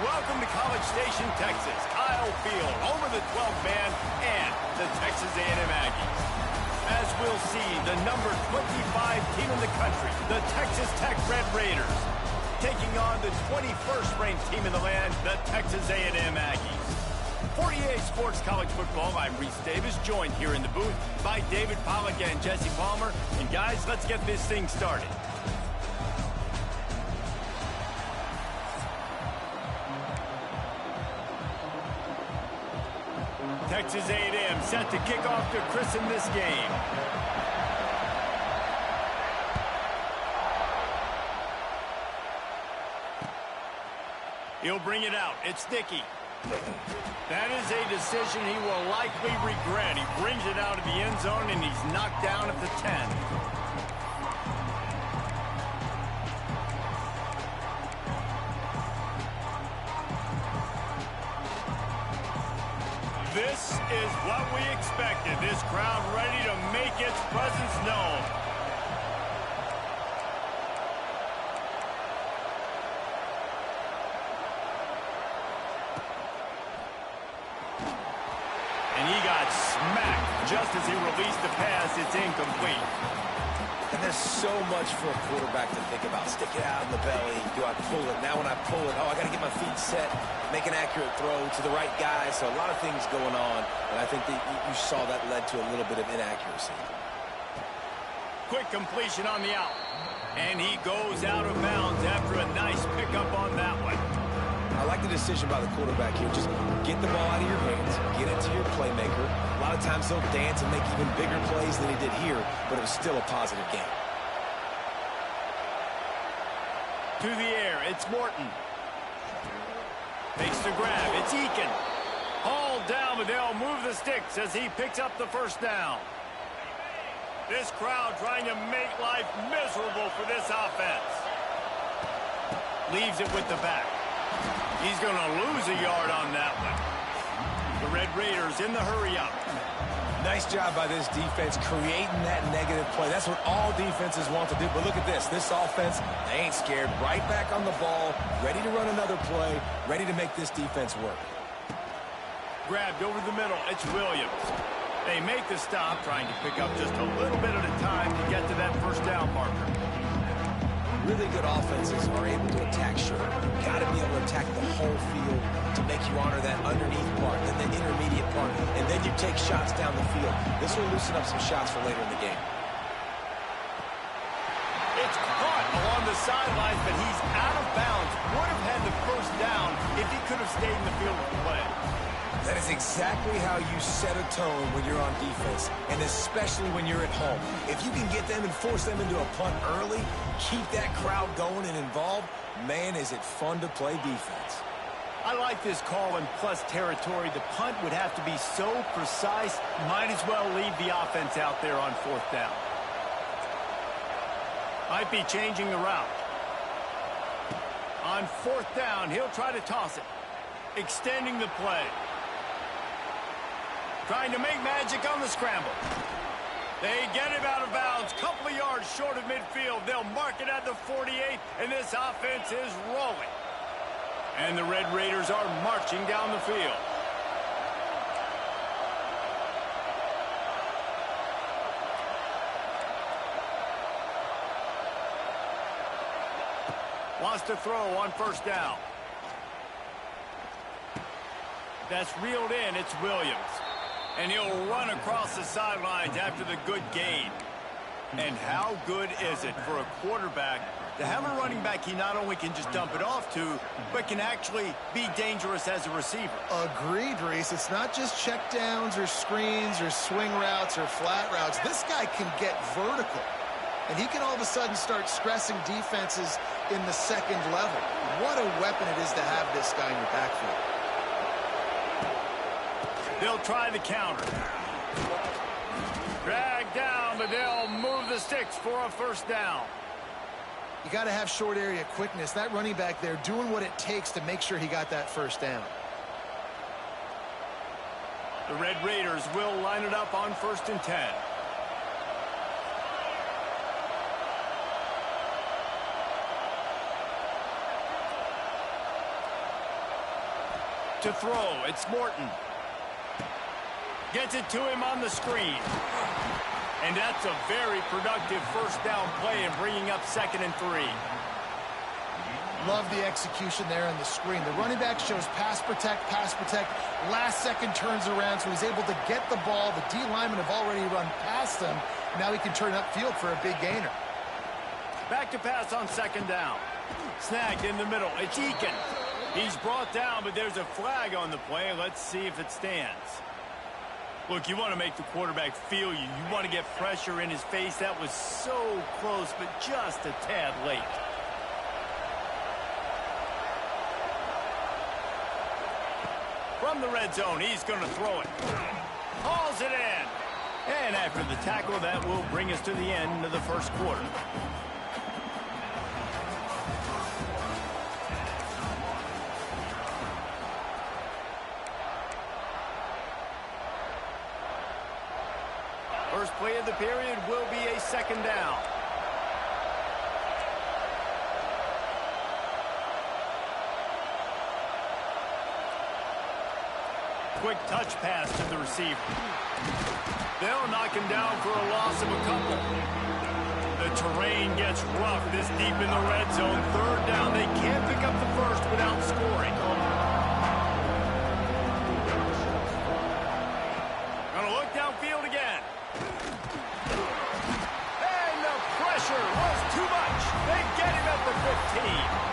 Welcome to College Station, Texas. Kyle Field, home of the 12th man and the Texas A&M Aggies. As we'll see, the number 25 team in the country, the Texas Tech Red Raiders, taking on the 21st ranked team in the land, the Texas A&M Aggies. 48 Sports College Football, I'm Reese Davis, joined here in the booth by David Pollack and Jesse Palmer. And guys, let's get this thing started. Texas A&M set to kick off to christen this game. He'll bring it out. It's Dickey. That is a decision he will likely regret. He brings it out of the end zone, and he's knocked down at the 10. This is what we expected. This crowd ready to make its presence known. And he got smacked just as he released the pass. It's incomplete. And there's so much for a quarterback to think about. Stick it out in the belly. Do I pull it? Now when I pull it, oh, I got to get my feet set, make an accurate throw to the right guy. So a lot of things going on. And I think that you saw that led to a little bit of inaccuracy. Quick completion on the out. And he goes out of bounds after a nice pickup on that one. I like the decision by the quarterback here. Just get the ball out of your hands, get it to your playmaker. A lot of times he'll dance and make even bigger plays than he did here, but it was still a positive game. To the air, it's Morton. Makes the grab, it's Eakin. Hauled down, but they'll move the sticks as he picks up the first down. This crowd trying to make life miserable for this offense. Leaves it with the back. He's going to lose a yard on that one. The Red Raiders in the hurry-up. Nice job by this defense creating that negative play. That's what all defenses want to do. But look at this. This offense, they ain't scared. Right back on the ball, ready to run another play, ready to make this defense work. Grabbed over the middle. It's Williams. They make the stop, trying to pick up just a little bit at a time to get to that first down marker. Really good offenses are able to attack short. You've got to be able to attack the whole field to make you honor that underneath part, then the intermediate part, and then you take shots down the field. This will loosen up some shots for later in the game. It's caught along the sidelines, but he's out of bounds. Would have had the first down if he could have stayed in the field with the play. That is exactly how you set a tone when you're on defense, and especially when you're at home. If you can get them and force them into a punt early, keep that crowd going and involved, man, is it fun to play defense. I like this call in plus territory. The punt would have to be so precise, might as well leave the offense out there on fourth down. Might be changing the route. On fourth down, he'll try to toss it. Extending the play. Trying to make magic on the scramble. They get him out of bounds. Couple of yards short of midfield. They'll mark it at the 48, and this offense is rolling. And the Red Raiders are marching down the field. Wants to throw on first down. That's reeled in. It's Williams. And he'll run across the sidelines after the good gain. And how good is it for a quarterback to have a running back he not only can just dump it off to, but can actually be dangerous as a receiver? Agreed, Reese. It's not just check downs or screens or swing routes or flat routes. This guy can get vertical. And he can all of a sudden start stressing defenses in the second level. What a weapon it is to have this guy in your backfield. They'll try the counter. Drag down, but they'll move the sticks for a first down. You got to have short area quickness. That running back there doing what it takes to make sure he got that first down. The Red Raiders will line it up on 1st and 10. to throw. It's Morton. Gets it to him on the screen. And that's a very productive first down play in bringing up 2nd and 3. Love the execution there on the screen. The running back shows pass protect, last second turns around, so he's able to get the ball. The D linemen have already run past him. Now he can turn upfield for a big gainer. Back to pass on 2nd down. Snagged in the middle. It's Eakin. He's brought down, but there's a flag on the play. Let's see if it stands. Look, you want to make the quarterback feel you. You want to get pressure in his face. That was so close, but just a tad late. From the red zone, he's going to throw it. Hauls it in. And after the tackle, that will bring us to the end of the first quarter. First play of the period will be a 2nd down. Quick touch pass to the receiver. They'll knock him down for a loss of a couple. The terrain gets rough this deep in the red zone. 3rd down, they can't pick up the first without scoring. Gonna look downfield again. And the pressure was too much. They get him at the 15.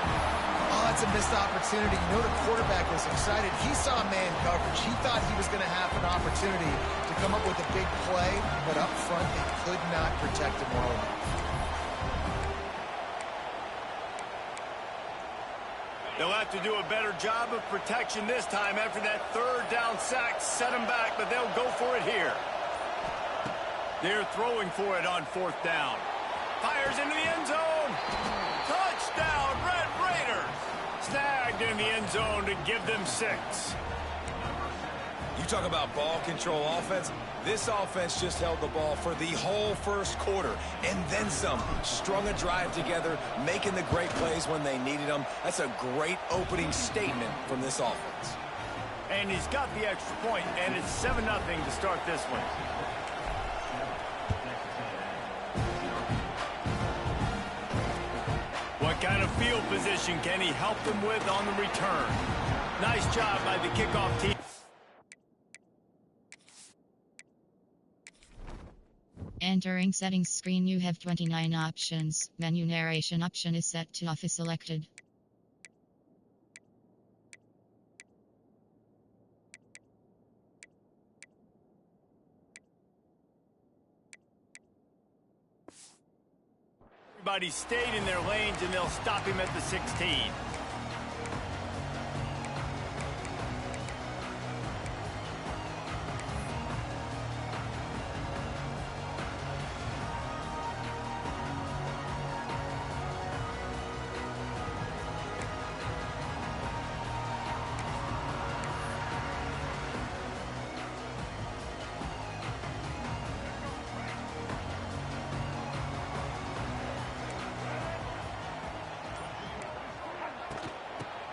Oh, that's a missed opportunity. You know the quarterback was excited. He saw man coverage. He thought he was going to have an opportunity to come up with a big play, but up front they could not protect him well enough. They'll have to do a better job of protection this time after that 3rd down sack set him back, but they'll go for it here. They're throwing for it on 4th down. Fires into the end zone. Touchdown, Red Raiders. Snagged in the end zone to give them 6. You talk about ball control offense. This offense just held the ball for the whole first quarter and then some. Strung a drive together, making the great plays when they needed them. That's a great opening statement from this offense. And he's got the extra point, and it's 7-0 to start this one. What kind of field position can he help them with on the return? Nice job by the kickoff team. Entering settings screen, you have 29 options. Menu narration option is set to off is selected. Everybody stayed in their lanes, and they'll stop him at the 16.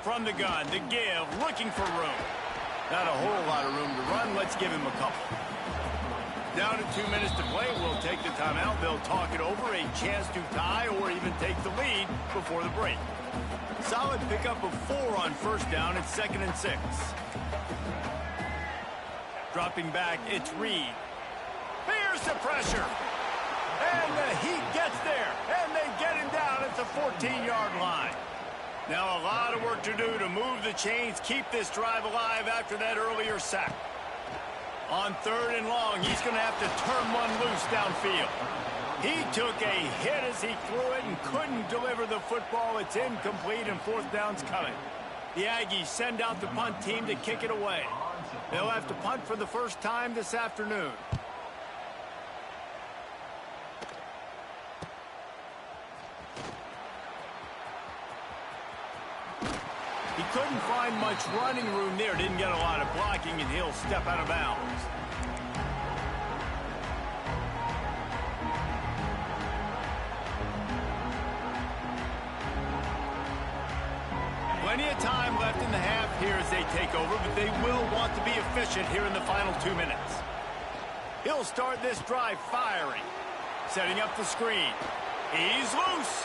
From the gun, the give, looking for room. Not a whole lot of room to run. Let's give him a couple. Down to 2 minutes to play. We'll take the timeout. They'll talk it over. A chance to tie or even take the lead before the break. Solid pickup of 4 on 1st down. It's 2nd and 6. Dropping back, it's Reed. Here's the pressure. And the Heat gets there. And they get him down at the 14-yard line. Now a lot of work to do to move the chains, keep this drive alive after that earlier sack. On 3rd and long, he's going to have to turn one loose downfield. He took a hit as he threw it and couldn't deliver the football. It's incomplete, and 4th down's coming. The Aggies send out the punt team to kick it away. They'll have to punt for the first time this afternoon. He couldn't find much running room there. Didn't get a lot of blocking, and he'll step out of bounds. Plenty of time left in the half here as they take over, but they will want to be efficient here in the final 2 minutes. He'll start this drive firing. Setting up the screen. He's loose.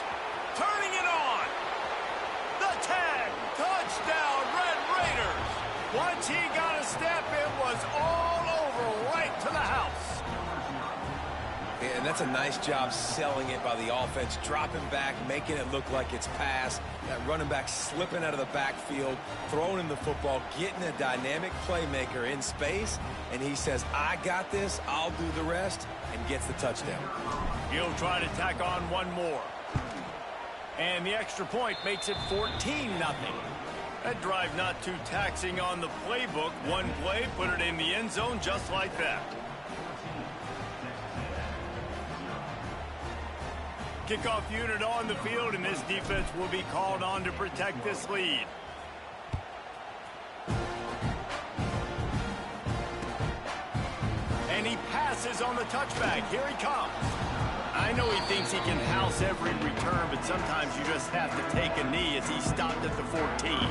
Turning it on. The tag. Touchdown, Red Raiders. Once he got a step, it was all over right to the house. Yeah, and that's a nice job selling it by the offense, dropping back, making it look like it's pass. That running back slipping out of the backfield, throwing him the football, getting a dynamic playmaker in space, and he says, I got this, I'll do the rest, and gets the touchdown. He'll try to tack on one more. And the extra point makes it 14-0. That drive not too taxing on the playbook. One play, put it in the end zone just like that. Kickoff unit on the field, and this defense will be called on to protect this lead. And he passes on the touchback. Here he comes. I know he thinks he can house every return, but sometimes you just have to take a knee as he stopped at the 14.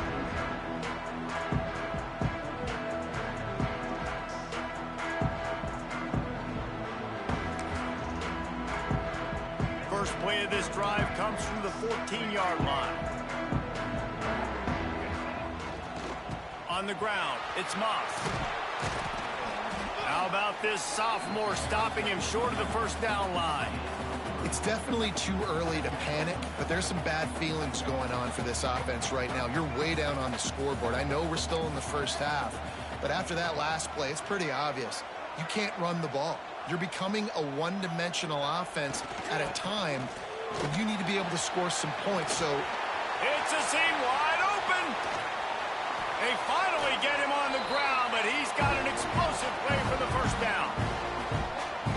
First play of this drive comes from the 14-yard line. On the ground, it's Moss. How about this sophomore stopping him short of the first down line? It's definitely too early to panic, but there's some bad feelings going on for this offense right now. You're way down on the scoreboard. I know we're still in the first half, but after that last play, it's pretty obvious. You can't run the ball. You're becoming a one-dimensional offense at a time when you need to be able to score some points. So it's a seam wide open. They finally get him on the ground, but he's got an explosive play for the first down.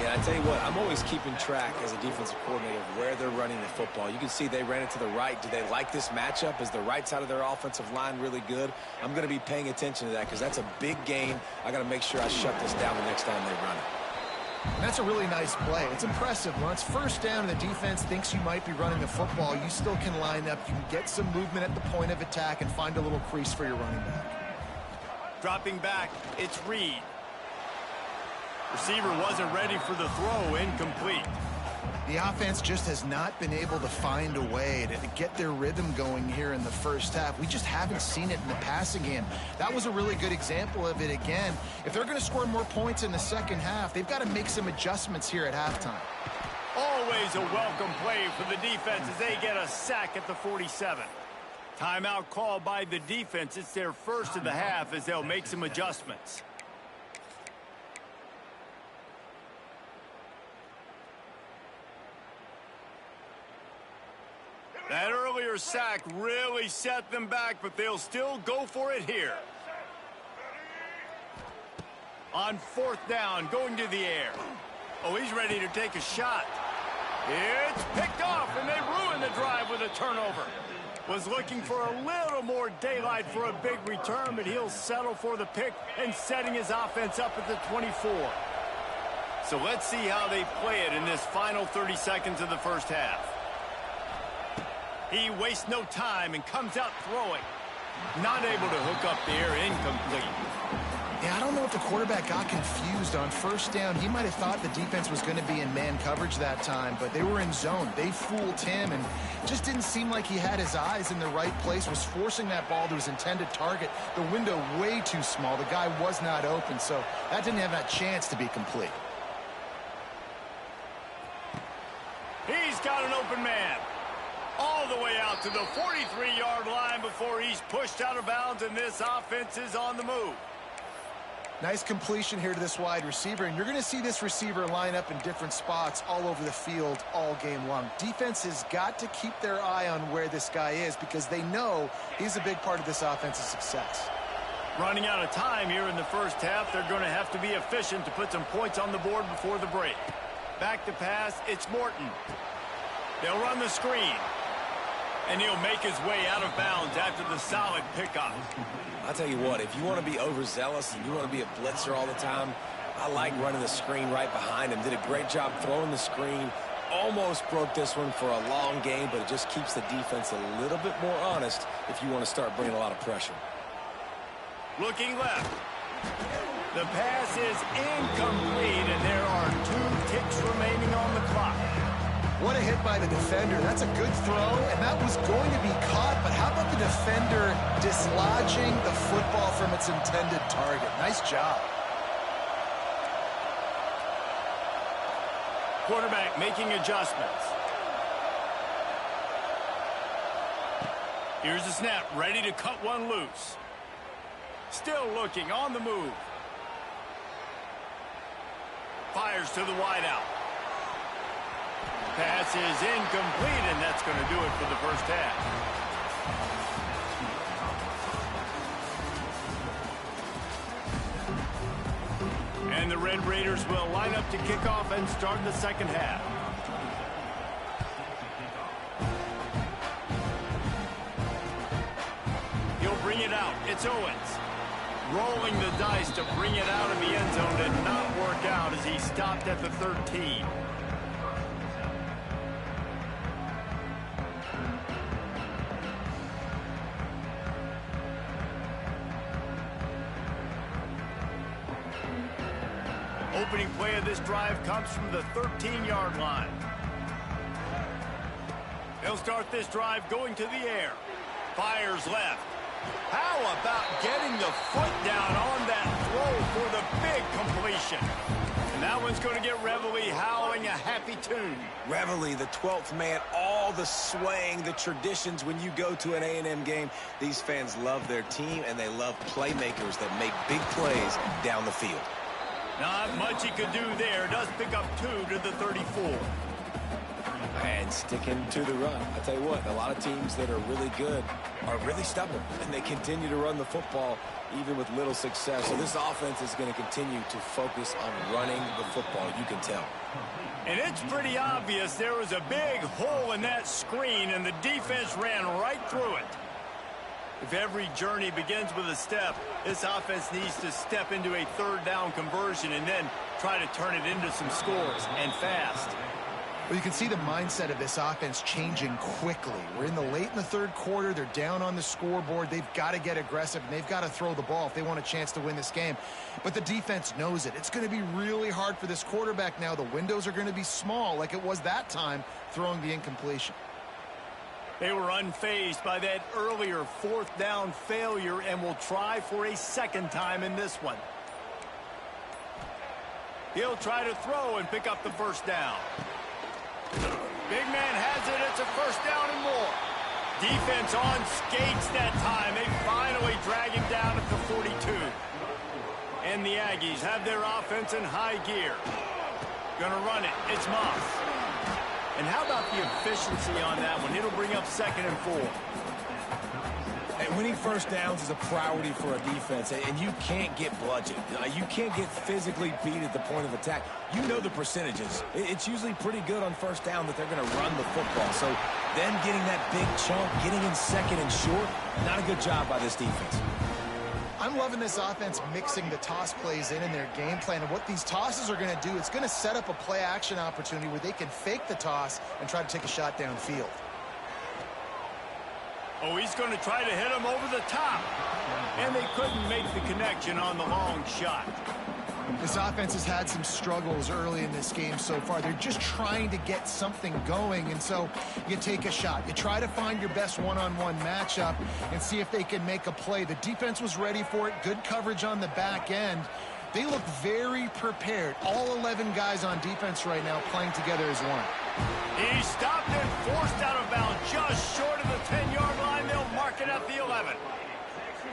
Yeah, I tell you what, I'm always keeping track as a defensive coordinator of where they're running the football. You can see they ran it to the right. Do they like this matchup? Is the right side of their offensive line really good? I'm going to be paying attention to that because that's a big gain. I got to make sure I shut this down the next time they run it. And that's a really nice play. It's impressive. When it's first down and the defense thinks you might be running the football, you still can line up. You can get some movement at the point of attack and find a little crease for your running back. Dropping back, it's Reed. Receiver wasn't ready for the throw, incomplete. The offense just has not been able to find a way to get their rhythm going here in the first half. We just haven't seen it in the passing game. That was a really good example of it again. If they're going to score more points in the second half, they've got to make some adjustments here at halftime. Always a welcome play for the defense as they get a sack at the 47. Timeout called by the defense. It's their first of the half as they'll make some adjustments. That earlier sack really set them back, but they'll still go for it here. On fourth down, going to the air. Oh, he's ready to take a shot. It's picked off, and they ruin the drive with a turnover. Was looking for a little more daylight for a big return, but he'll settle for the pick and setting his offense up at the 24. So let's see how they play it in this final 30 seconds of the first half. He wastes no time and comes out throwing. Not able to hook up there, incomplete. Yeah, I don't know if the quarterback got confused on first down. He might have thought the defense was going to be in man coverage that time, but they were in zone. They fooled him, and just didn't seem like he had his eyes in the right place, was forcing that ball to his intended target. The window way too small. The guy was not open, so that didn't have that chance to be complete. He's got an open man. All the way out to the 43-yard line before he's pushed out of bounds, and this offense is on the move. Nice completion here to this wide receiver, and you're going to see this receiver line up in different spots all over the field all game long. Defense has got to keep their eye on where this guy is because they know he's a big part of this offense's success. Running out of time here in the first half, they're going to have to be efficient to put some points on the board before the break. Back to pass, it's Morton. They'll run the screen. And he'll make his way out of bounds after the solid pickup. I'll tell you what, if you want to be overzealous and you want to be a blitzer all the time, I like running the screen right behind him. Did a great job throwing the screen, almost broke this one for a long game, but it just keeps the defense a little bit more honest if you want to start bringing a lot of pressure. Looking left. The pass is incomplete, and there are 2 ticks remaining on the clock. What a hit by the defender. That's a good throw, and that was going to be caught, but how about the defender dislodging the football from its intended target? Nice job. Quarterback making adjustments. Here's the snap, ready to cut one loose. Still looking, on the move. Fires to the wideout. Pass is incomplete, and that's going to do it for the first half. And the Red Raiders will line up to kick off and start the second half. He'll bring it out. It's Owens. Rolling the dice to bring it out of the end zone did not work out as he stopped at the 13. Opening play of this drive comes from the 13-yard line. They'll start this drive going to the air. Fires left. How about getting the foot down on that throw for the big completion? And that one's going to get Reveille howling a happy tune. Reveille, the 12th man, all the swaying, the traditions when you go to an A&M game. These fans love their team, and they love playmakers that make big plays down the field. Not much he could do there. Does pick up 2 to the 34. And sticking to the run. I tell you what, a lot of teams that are really good are really stubborn, and they continue to run the football even with little success. So this offense is going to continue to focus on running the football, you can tell. And it's pretty obvious there was a big hole in that screen, and the defense ran right through it. If every journey begins with a step, this offense needs to step into a third down conversion and then try to turn it into some scores, and fast. Well, you can see the mindset of this offense changing quickly. We're late in the third quarter. They're down on the scoreboard. They've got to get aggressive, and they've got to throw the ball if they want a chance to win this game. But the defense knows it. It's going to be really hard for this quarterback now. The windows are going to be small like it was that time throwing the incompletion. They were unfazed by that earlier 4th down failure and will try for a second time in this one. He'll try to throw and pick up the first down. Big man has it. It's a first down and more. Defense on skates that time. They finally drag him down at the 42. And the Aggies have their offense in high gear. Gonna run it. It's Moss. And how about the efficiency on that one? It'll bring up 2nd and 4. And winning first downs is a priority for a defense, and you can't get bludgeoned. You can't get physically beat at the point of attack. You know the percentages. It's usually pretty good on first down that they're going to run the football. So then getting that big chunk, getting in 2nd and short, not a good job by this defense. I'm loving this offense mixing the toss plays in their game plan. And what these tosses are going to do, it's going to set up a play-action opportunity where they can fake the toss and try to take a shot downfield. Oh, he's going to try to hit him over the top. And they couldn't make the connection on the long shot. This offense has had some struggles early in this game so far. They're just trying to get something going, and so you take a shot. You try to find your best one-on-one matchup and see if they can make a play. The defense was ready for it. Good coverage on the back end. They look very prepared. All 11 guys on defense right now playing together as one. He stopped and forced out of bounds just short of the 10-yard line. They'll mark it at the 11.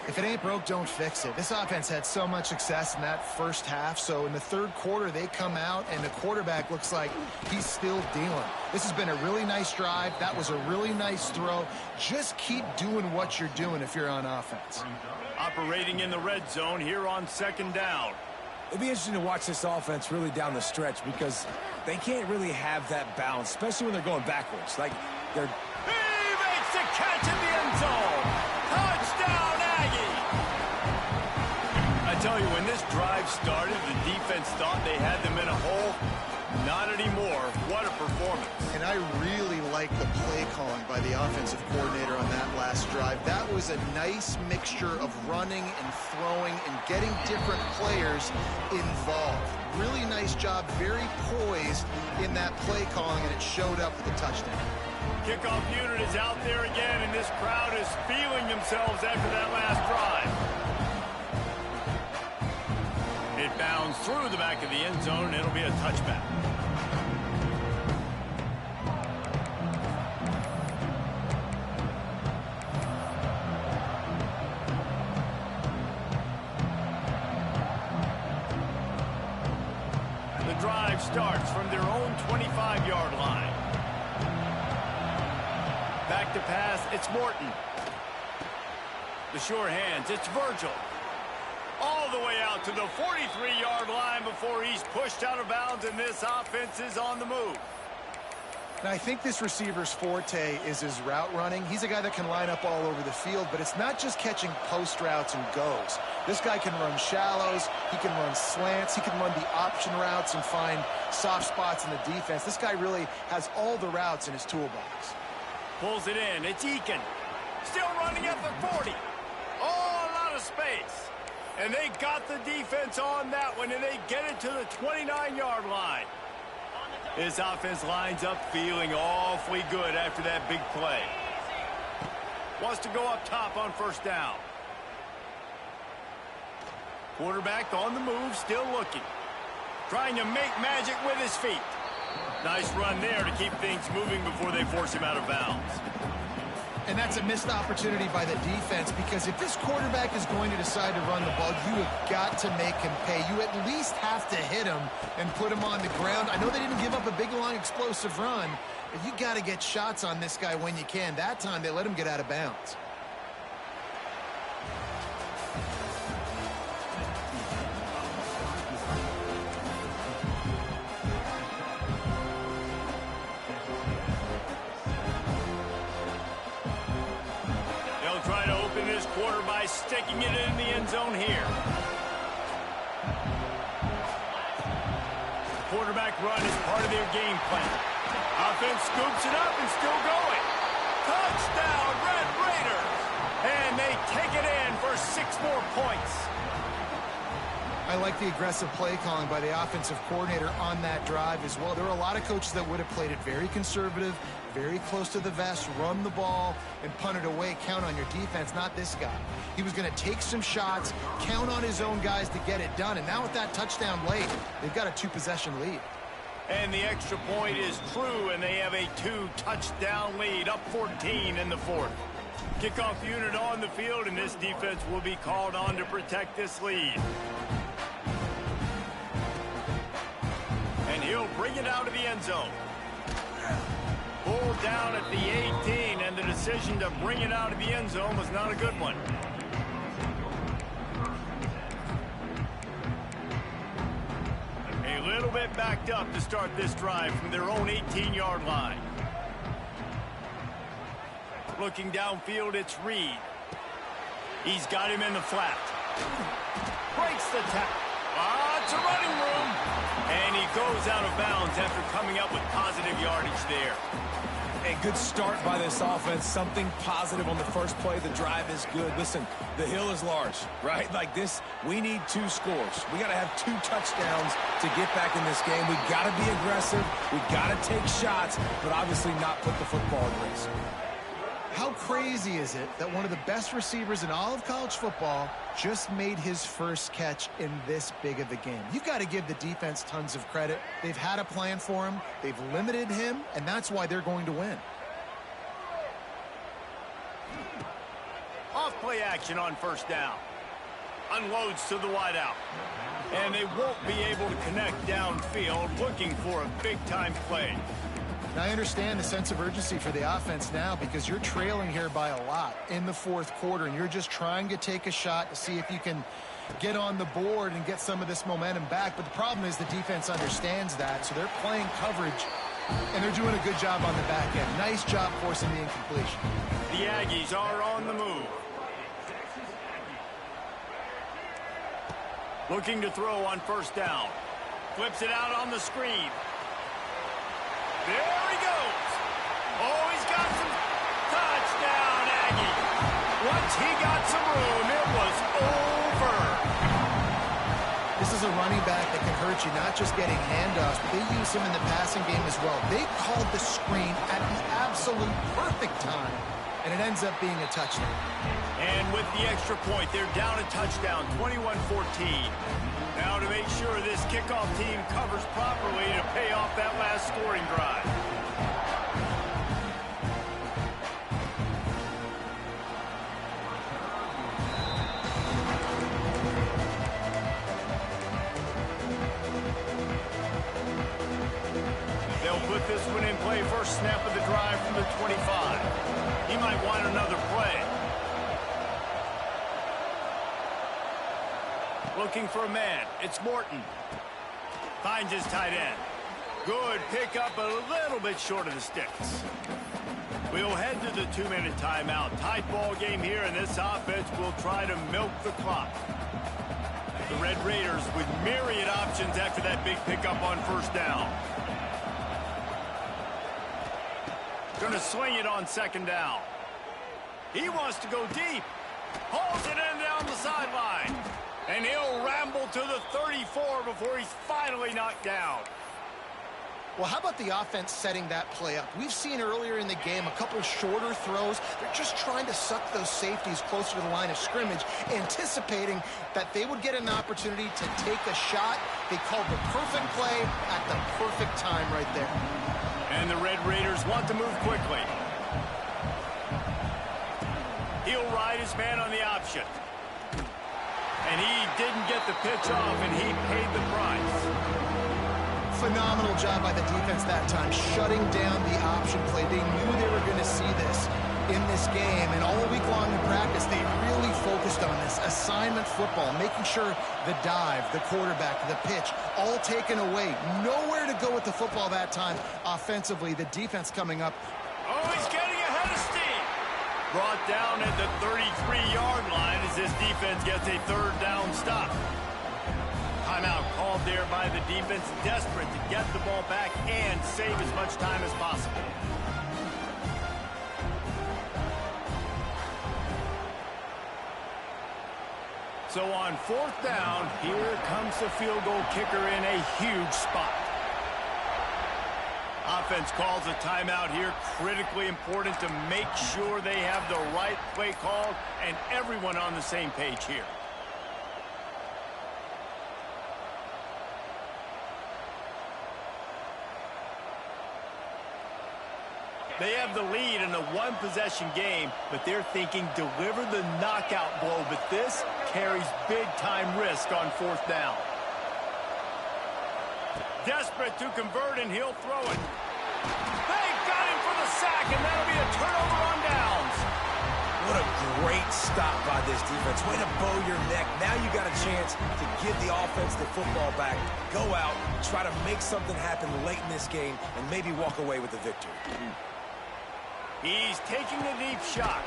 If it ain't broke, don't fix it. This offense had so much success in that first half, so in the third quarter they come out and the quarterback looks like he's still dealing. This has been a really nice drive. That was a really nice throw. Just keep doing what you're doing if you're on offense. Operating in the red zone here on 2nd down. It'll be interesting to watch this offense really down the stretch because they can't really have that balance, especially when they're going backwards. Like they're... He makes the catch in the end zone. Touchdown, Aggie. I tell you, when this drive started, the defense thought they had them in a hole. Not anymore. What a performance. And I really like the play calling by the offensive coordinator on that last drive. That was a nice mixture of running and throwing and getting different players involved. Really nice job, very poised in that play calling, and it showed up with a touchdown. Kickoff unit is out there again, and this crowd is feeling themselves after that last drive. It bounds through the back of the end zone, and it'll be a touchback. The drive starts from their own 25-yard line. Back to pass, it's Morton. The sure hands, it's Virgil. All the way out to the 43-yard line before he's pushed out of bounds, and this offense is on the move. Now, I think this receiver's forte is his route running. He's a guy that can line up all over the field, but it's not just catching post routes and goes. This guy can run shallows, he can run slants, he can run the option routes and find soft spots in the defense. This guy really has all the routes in his toolbox. Pulls it in, it's Eakin. Still running at the 40. Oh, a lot of space. And they got the defense on that one, and they get it to the 29-yard line. His offense lines up feeling awfully good after that big play. Wants to go up top on first down. Quarterback on the move, still looking. Trying to make magic with his feet. Nice run there to keep things moving before they force him out of bounds. And that's a missed opportunity by the defense, because if this quarterback is going to decide to run the ball, you have got to make him pay. You at least have to hit him and put him on the ground. I know they didn't give up a big, long, explosive run, but you got to get shots on this guy when you can. That time, they let him get out of bounds. Quarter by sticking it in the end zone here. The quarterback run is part of their game plan. Offense scoops it up and still going. Touchdown, Red Raiders! And they take it in for 6 more points. I like the aggressive play calling by the offensive coordinator on that drive as well. There were a lot of coaches that would have played it very conservative, very close to the vest, run the ball, and punt it away. Count on your defense, not this guy. He was going to take some shots, count on his own guys to get it done. And now with that touchdown late, they've got a 2-possession lead. And the extra point is true, and they have a 2-touchdown lead, up 14 in the fourth. Kickoff unit on the field, and this defense will be called on to protect this lead. And he'll bring it out of the end zone. Pulled down at the 18, and the decision to bring it out of the end zone was not a good one. A little bit backed up to start this drive from their own 18-yard line. Looking downfield, it's Reed. He's got him in the flat. Breaks the tackle. It's a running room. And he goes out of bounds after coming up with positive yardage there. A good start by this offense. Something positive on the first play. The drive is good. Listen, the hill is large, right? Like this, we need 2 scores. We got to have 2 touchdowns to get back in this game. We got to be aggressive. We got to take shots, but obviously not put the football at risk. How crazy is it that one of the best receivers in all of college football just made his first catch in this big of a game? You've got to give the defense tons of credit. They've had a plan for him. They've limited him, and that's why they're going to win. Off play action on first down. Unloads to the wideout. And they won't be able to connect downfield, looking for a big-time play. Now, I understand the sense of urgency for the offense now, because you're trailing here by a lot in the fourth quarter, and you're just trying to take a shot to see if you can get on the board and get some of this momentum back. But the problem is the defense understands that, so they're playing coverage, and they're doing a good job on the back end. Nice job forcing the incompletion. The Aggies are on the move. Looking to throw on first down. Flips it out on the screen. There he goes. Oh, he's got some touchdown, Aggie. Once he got some room, it was over. This is a running back that can hurt you, not just getting handoffs, but they use him in the passing game as well. They called the screen at the absolute perfect time, and it ends up being a touchdown. And with the extra point, they're down a touchdown, 21-14. Now to make sure this kickoff team covers properly to pay off that last scoring drive. They'll put this one in play first snap of the drive from the 25. He might want another play. Looking for a man. It's Morton. Finds his tight end. Good pickup, a little bit short of the sticks. We'll head to the 2-minute timeout. Tight ball game here, and this offense will try to milk the clock. The Red Raiders with myriad options after that big pickup on first down. Gonna swing it on second down. He wants to go deep. Hauls it in down the sideline. And he'll ramble to the 34 before he's finally knocked down. Well, how about the offense setting that play up? We've seen earlier in the game a couple shorter throws. They're just trying to suck those safeties closer to the line of scrimmage, anticipating that they would get an opportunity to take a shot. They called the perfect play at the perfect time right there. And the Red Raiders want to move quickly. He'll ride his man on the option. And he didn't get the pitch off, and he paid the price. Phenomenal job by the defense that time, shutting down the option play. They knew they were going to see this in this game, and all week long in practice, they really focused on this assignment football, making sure the dive, the quarterback, the pitch, all taken away. Nowhere to go with the football that time offensively. The defense coming up. Oh, he's getting ahead of steam. Brought down at the 33-yard line as this defense gets a third down stop. Timeout called there by the defense, desperate to get the ball back and save as much time as possible. So on fourth down, here comes the field goal kicker in a huge spot. Offense calls a timeout here, critically important to make sure they have the right play called and everyone on the same page here. They have the lead in a one-possession game, but they're thinking deliver the knockout blow, but this carries big-time risk on fourth down. Desperate to convert, and he'll throw it. They got him for the sack, and that'll be a turnover on downs. What a great stop by this defense. Way to bow your neck. Now you got a chance to give the offense the football back, go out, try to make something happen late in this game, and maybe walk away with the victory. He's taking the deep shot.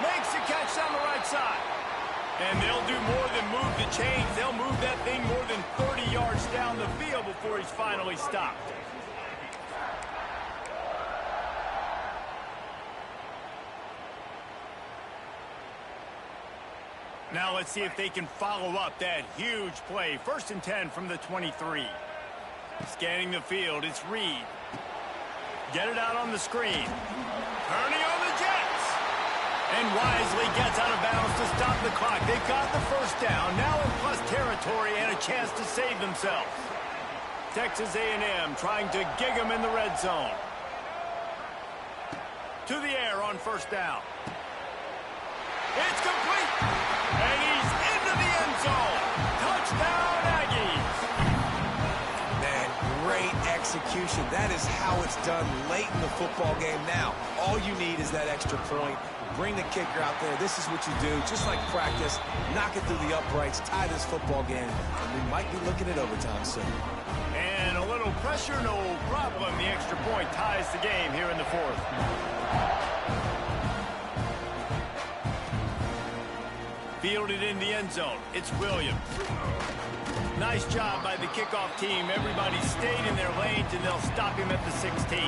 Makes the catch down the right side. And they'll do more than move the chains. They'll move that thing more than 30 yards down the field before he's finally stopped. Now let's see if they can follow up that huge play. 1st and 10 from the 23. Scanning the field, it's Reed. Get it out on the screen. Turning on the Jets. And wisely gets out of bounds to stop the clock. They've got the first down, now in plus territory and a chance to save themselves. Texas A&M trying to gig them in the red zone. To the air on first down. It's complete. And he's into the end zone. Touchdown, Aggies. Man, great execution. That is how it's done late in the football game. Now, all you need is that extra point. Bring the kicker out there. This is what you do. Just like practice, knock it through the uprights, tie this football game, and we might be looking at overtime soon. And a little pressure, no problem. The extra point ties the game here in the fourth. Fielded in the end zone. It's Williams. Nice job by the kickoff team. Everybody stayed in their lanes, and they'll stop him at the 16.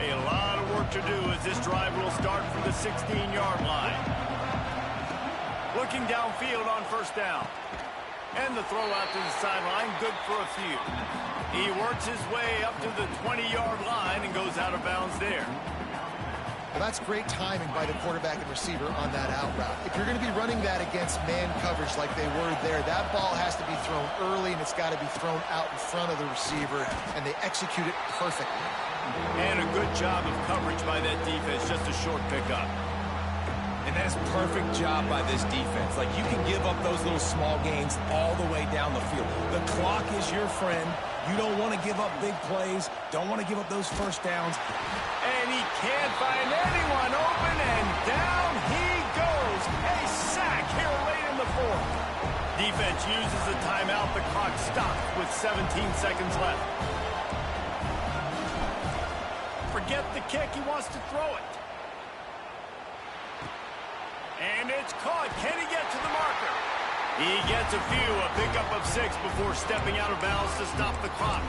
A lot of work to do as this drive will start from the 16-yard line. Looking downfield on first down. And the throw out to the sideline, good for a few. He works his way up to the 20-yard line and goes out of bounds there. Well, that's great timing by the quarterback and receiver on that out route. If you're going to be running that against man coverage like they were there, that ball has to be thrown early, and it's got to be thrown out in front of the receiver, and they execute it perfectly. And a good job of coverage by that defense, just a short pickup. And that's perfect job by this defense. Like, you can give up those little small gains all the way down the field. The clock is your friend. You don't want to give up big plays. Don't want to give up those first downs. And he can't find anyone open, and down he goes. A sack here late in the fourth. Defense uses the timeout. The clock stopped with 17 seconds left. Forget the kick. He wants to throw it. And it's caught. Can he get to the marker? He gets a pickup of 6 before stepping out of bounds to stop the clock.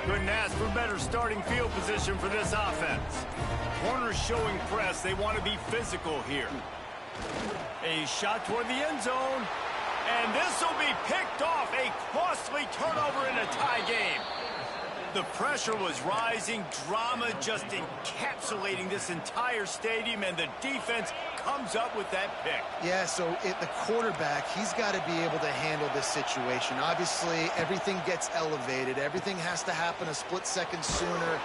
Couldn't ask for better starting field position for this offense. Corners showing press. They want to be physical here. A shot toward the end zone. And this will be picked off. A costly turnover in a tie game. The pressure was rising. Drama just encapsulating this entire stadium. And the defense comes up with that pick. Yeah, so the quarterback, he's got to be able to handle this situation. Obviously, everything gets elevated. Everything has to happen a split second sooner.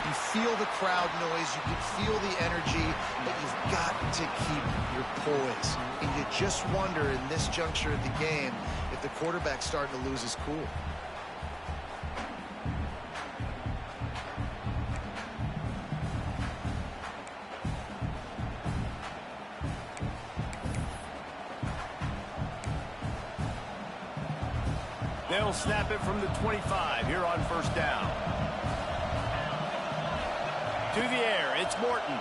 You feel the crowd noise. You can feel the energy, but you've got to keep your poise. And you just wonder in this juncture of the game if the quarterback's starting to lose his cool. They'll snap it from the 25 here on first down. To the air, it's Morton.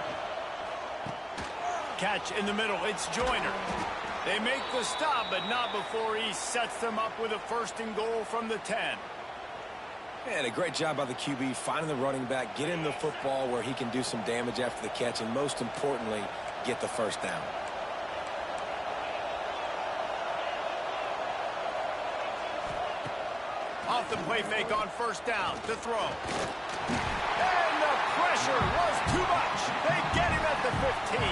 Catch in the middle, it's Joyner. They make the stop, but not before he sets them up with a 1st and goal from the 10. And a great job by the QB, finding the running back, get him the football where he can do some damage after the catch, and most importantly, get the first down. Off the play fake on first down to throw. And the pressure was too much. They get him at the 15.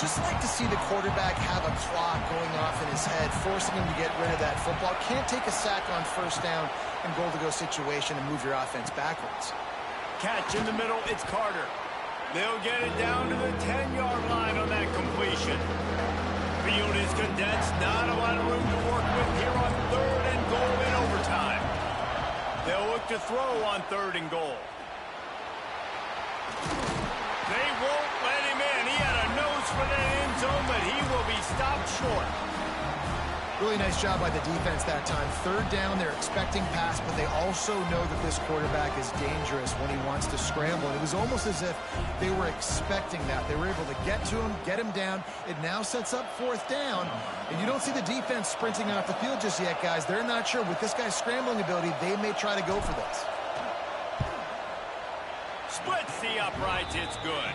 Just like to see the quarterback have a clock going off in his head, forcing him to get rid of that football. Can't take a sack on first down and goal-to-go situation and move your offense backwards. Catch in the middle, it's Carter. They'll get it down to the 10-yard line on that completion. Field is condensed, not a lot of room to work with here on 3rd and goal in overtime. They'll look to throw on 3rd and goal. They won't let him in. He had a nose for that end zone, but he will be stopped short. Really nice job by the defense that time. 3rd down, they're expecting pass, but they also know that this quarterback is dangerous when he wants to scramble. And it was almost as if they were expecting that. They were able to get to him, get him down. It now sets up 4th down. And you don't see the defense sprinting off the field just yet, guys. They're not sure. With this guy's scrambling ability, they may try to go for this. Splits the uprights, it's good.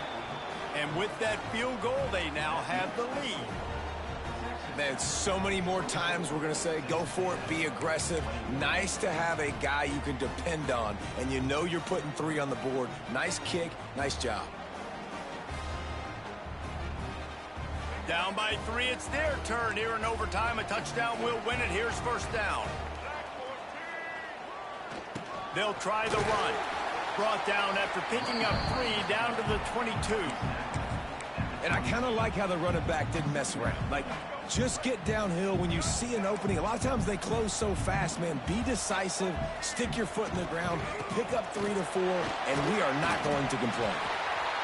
And with that field goal, they now have the lead. Man, so many more times we're going to say, go for it, be aggressive. Nice to have a guy you can depend on, and you know you're putting 3 on the board. Nice kick, nice job. Down by 3, it's their turn here in overtime. A touchdown will win it. Here's first down. They'll try the run. Brought down after picking up 3 down to the 22. And I kind of like how the running back didn't mess around. Like, just get downhill when you see an opening. A lot of times they close so fast, man. Be decisive, stick your foot in the ground, pick up 3 to 4, and we are not going to complain.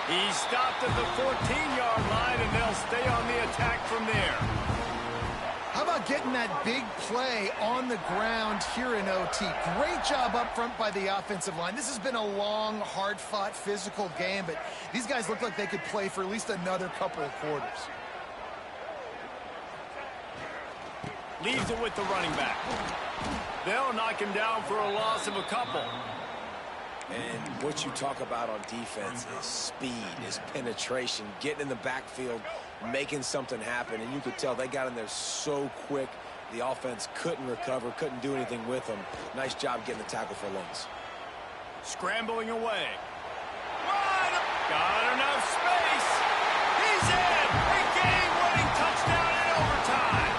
He stopped at the 14-yard line, and they'll stay on the attack from there. How about getting that big play on the ground here in OT? Great job up front by the offensive line. This has been a long, hard-fought, physical game, but these guys look like they could play for at least another couple of quarters. Leaves it with the running back. They'll knock him down for a loss of a couple. And what you talk about on defense is speed, is penetration, getting in the backfield, making something happen. And you could tell they got in there so quick, the offense couldn't recover, couldn't do anything with them. Nice job getting the tackle for loss. Scrambling away. Got enough space. He's in. A game-winning touchdown in overtime.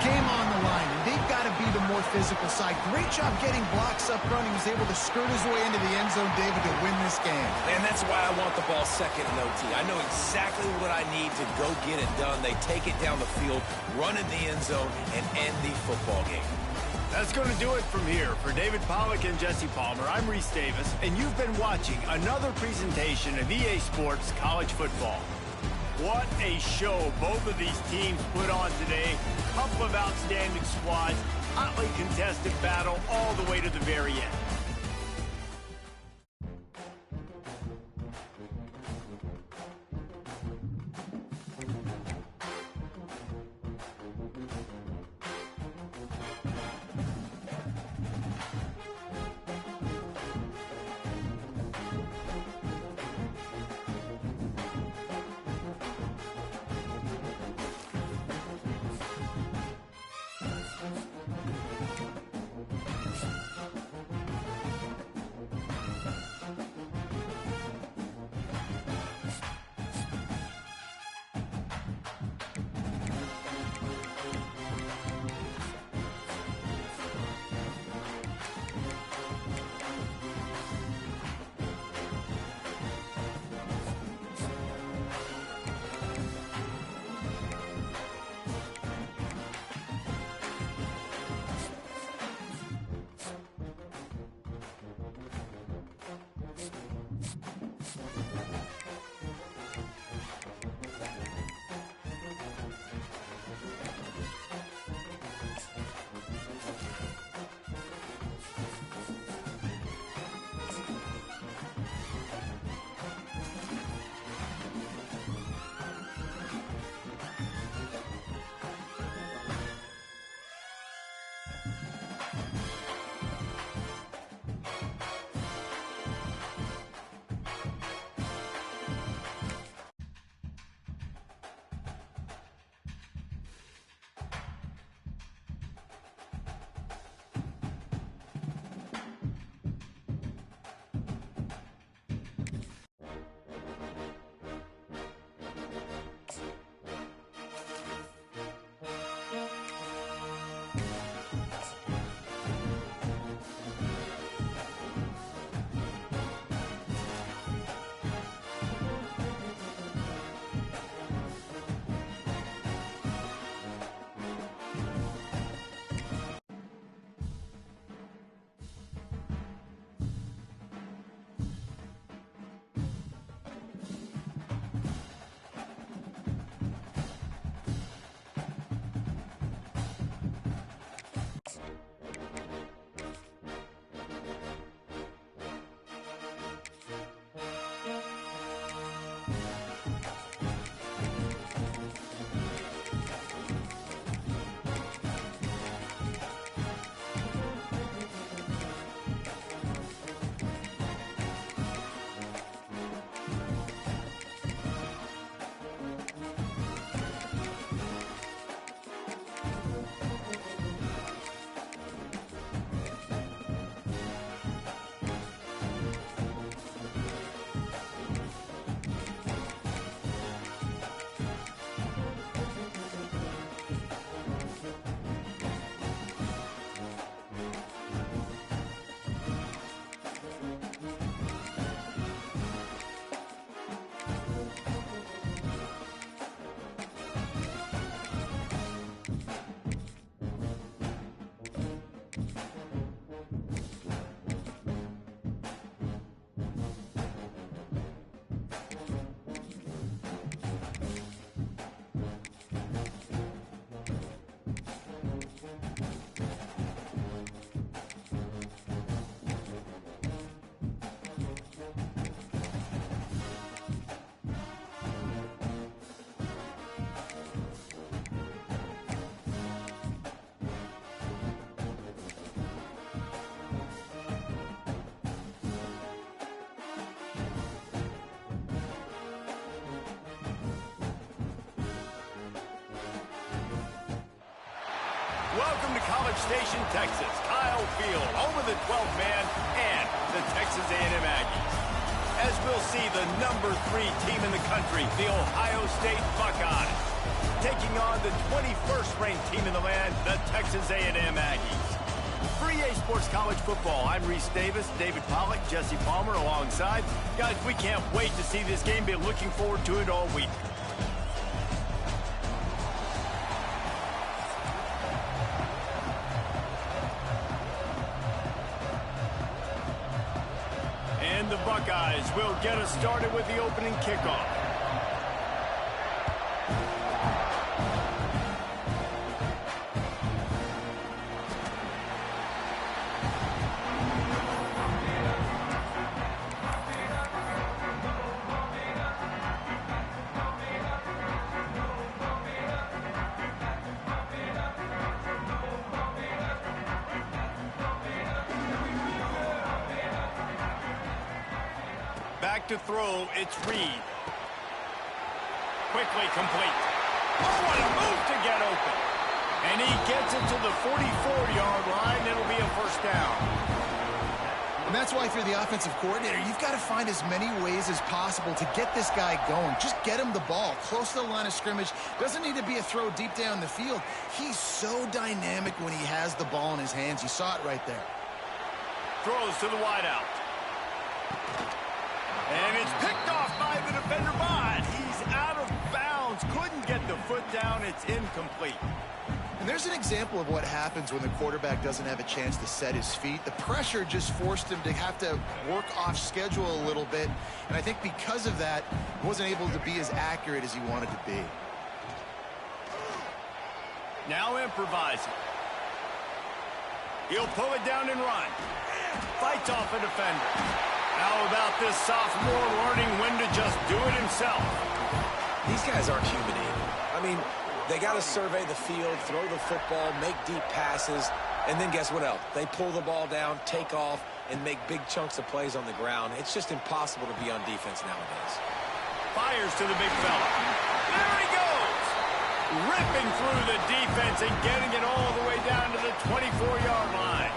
Game on the line, and they've got to be the more physical side. Great job getting blocks up front. He was able to skirt his way into the end zone, David, to win this game. And that's why I want the ball second in OT. I know exactly what I need to go get it done. They take it down the field, run in the end zone, and end the football game. That's going to do it from here. For David Pollack and Jesse Palmer, I'm Reese Davis, and you've been watching another presentation of EA Sports College Football. What a show both of these teams put on today. Couple of outstanding squads, hotly contested battle all the way to the very end. Welcome to College Station, Texas. Kyle Field, home of the 12th man and the Texas A&M Aggies. As we'll see, the number 3 team in the country, the Ohio State Buckeyes, taking on the 21st ranked team in the land, the Texas A&M Aggies. For EA Sports College Football, I'm Reese Davis, David Pollack, Jesse Palmer alongside. Guys, we can't wait to see this game. Been looking forward to it all week. And the Buckeyes will get us started with the opening kickoff. Back to throw, it's Reed. Quickly complete. Oh, what a move to get open. And he gets it to the 44-yard line. It'll be a first down. And that's why if you're the offensive coordinator, you've got to find as many ways as possible to get this guy going. Just get him the ball close to the line of scrimmage. Doesn't need to be a throw deep down the field. He's so dynamic when he has the ball in his hands. You saw it right there. Throws to the wideout. And it's picked off by the defender, but he's out of bounds. Couldn't get the foot down. It's incomplete. And there's an example of what happens when the quarterback doesn't have a chance to set his feet. The pressure just forced him to have to work off schedule a little bit. And I think because of that, he wasn't able to be as accurate as he wanted to be. Now improvising. He'll pull it down and run. Fights off a defender. How about this sophomore learning when to just do it himself? These guys aren't human either. I mean, they got to survey the field, throw the football, make deep passes, and then guess what else? They pull the ball down, take off, and make big chunks of plays on the ground. It's just impossible to be on defense nowadays. Fires to the big fella. There he goes! Ripping through the defense and getting it all the way down to the 24-yard line.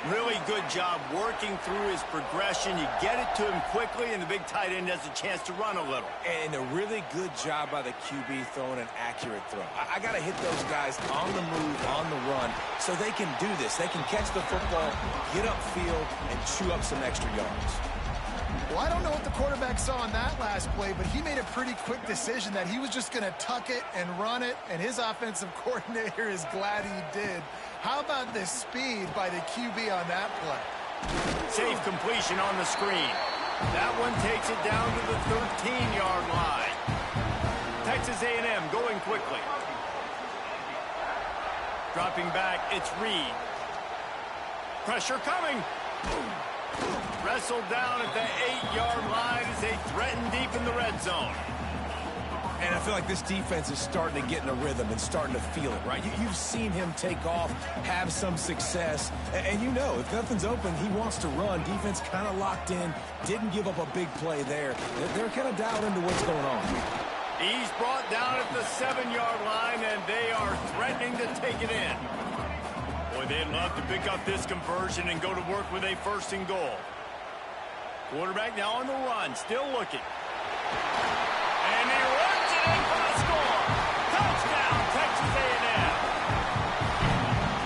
Really good job working through his progression. You get it to him quickly, and the big tight end has a chance to run a little. And a really good job by the QB throwing an accurate throw. I got to hit those guys on the move, on the run, so they can do this. They can catch the football, get upfield, and chew up some extra yards. Well, I don't know what the quarterback saw on that last play, but he made a pretty quick decision that he was just going to tuck it and run it, and his offensive coordinator is glad he did. How about the speed by the QB on that play? Safe completion on the screen. That one takes it down to the 13-yard line. Texas A&M going quickly. Dropping back, it's Reed. Pressure coming. Wrestled down at the 8-yard line as they threaten deep in the red zone. And I feel like this defense is starting to get in a rhythm and starting to feel it, right? You've seen him take off, have some success, and you know, if nothing's open, he wants to run. Defense kind of locked in, didn't give up a big play there. They're kind of dialed into what's going on. He's brought down at the 7-yard line, and they are threatening to take it in. Boy, they'd love to pick up this conversion and go to work with a 1st and goal. Quarterback now on the run, still looking. And he runs it in for the score. Touchdown, Texas A&M.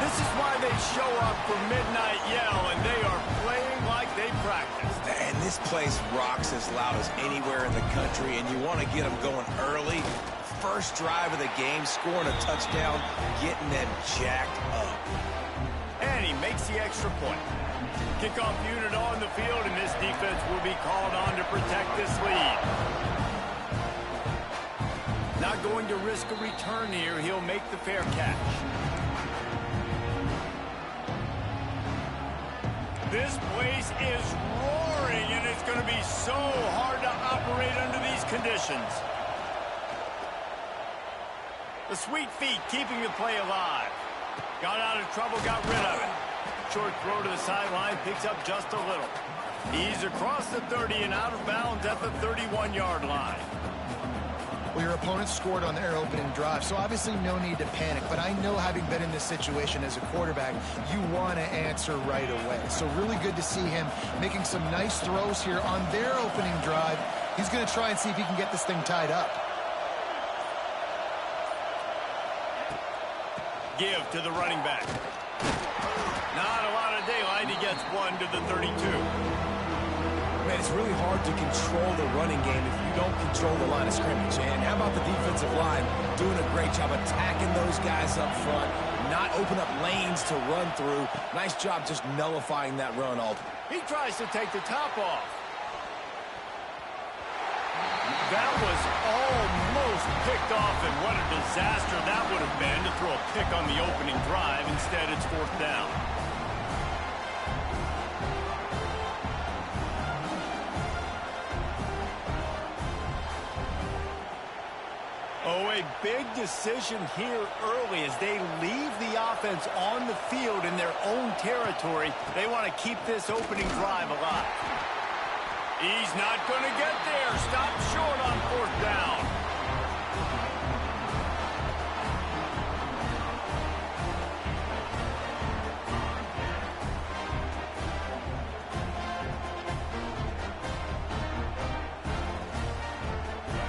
This is why they show up for Midnight Yell, and they are playing like they practiced. And this place rocks as loud as anywhere in the country, and you want to get them going early. First drive of the game, scoring a touchdown, getting them jacked up. And he makes the extra point. Kickoff unit on the field, and this defense will be called on to protect this lead. Not going to risk a return here. He'll make the fair catch. This place is roaring, and it's going to be so hard to operate under these conditions. The sweet feet keeping the play alive. Got out of trouble, got rid of it. Short throw to the sideline, picks up just a little. He's across the 30 and out of bounds at the 31-yard line. Well, your opponent scored on their opening drive, so obviously no need to panic. But I know, having been in this situation as a quarterback, you want to answer right away. So really good to see him making some nice throws here on their opening drive. He's going to try and see if he can get this thing tied up. Give to the running back. Not a lot of daylight. He gets one to the 32. Man, it's really hard to control the running game if you don't control the line of scrimmage. And how about the defensive line doing a great job attacking those guys up front, not open up lanes to run through. Nice job just nullifying that run, Alden. He tries to take the top off. That was almost picked off, and what a disaster that would have been to throw a pick on the opening drive. Instead, it's 4th down. Oh, a big decision here early as they leave the offense on the field in their own territory. They want to keep this opening drive alive. He's not going to get there. Stop short on 4th down.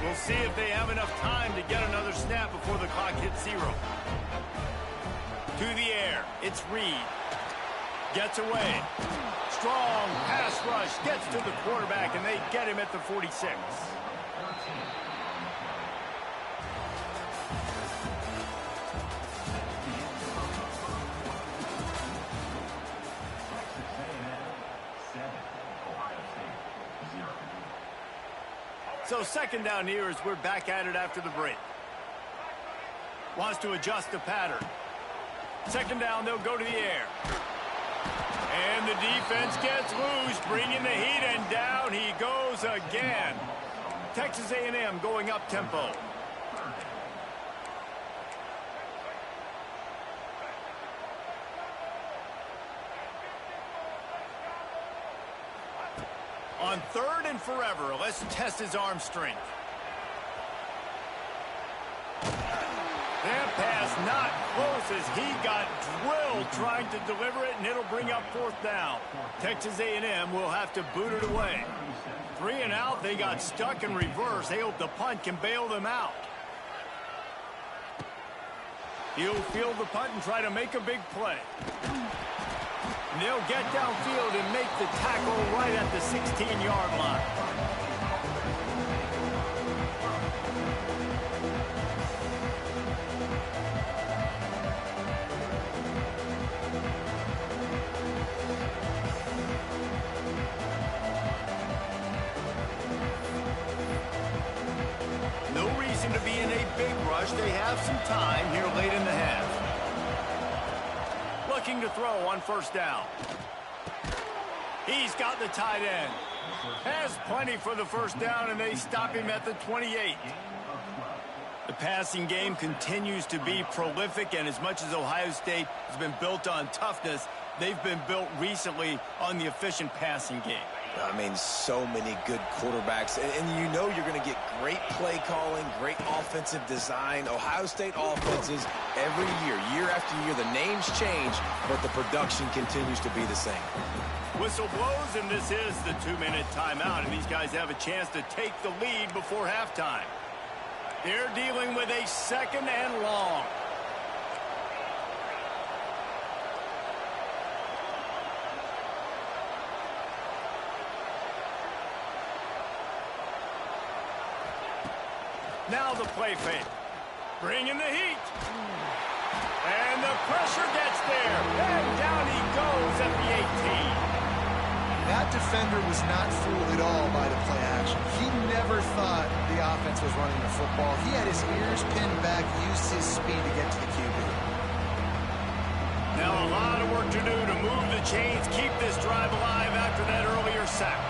We'll see if they have enough time to get another snap before the clock hits 0. To the air. It's Reed. Gets away. Strong pass rush. Gets to the quarterback, and they get him at the 46. So 2nd down here as we're back at it after the break. Wants to adjust the pattern. 2nd down, they'll go to the air. And the defense gets loose, bringing the heat, and down he goes again. Texas A&M going up tempo. On 3rd and forever, let's test his arm strength. That pass not close as he got drilled trying to deliver it, and it'll bring up 4th down. Texas A&M will have to boot it away. 3 and out, they got stuck in reverse. They hope the punt can bail them out. He'll field the punt and try to make a big play. And they'll get downfield and make the tackle right at the 16-yard line. No reason to be in a big rush. They have some time here late in the half. Looking to throw on 1st down. He's got the tight end. Has plenty for the 1st down, and they stop him at the 28. The passing game continues to be prolific, and as much as Ohio State has been built on toughness, they've been built recently on the efficient passing game. I mean, so many good quarterbacks, and you know you're going to get great play calling, great offensive design. Ohio State offenses every year after year, the names change, but the production continues to be the same. Whistle blows, and this is the 2-minute timeout, and these guys have a chance to take the lead before halftime. They're dealing with a 2nd and long. Now the play fake. Bringing the heat. And the pressure gets there. And down he goes at the 18. That defender was not fooled at all by the play action. He never thought the offense was running the football. He had his ears pinned back, used his speed to get to the QB. Now a lot of work to do to move the chains, keep this drive alive after that earlier sack.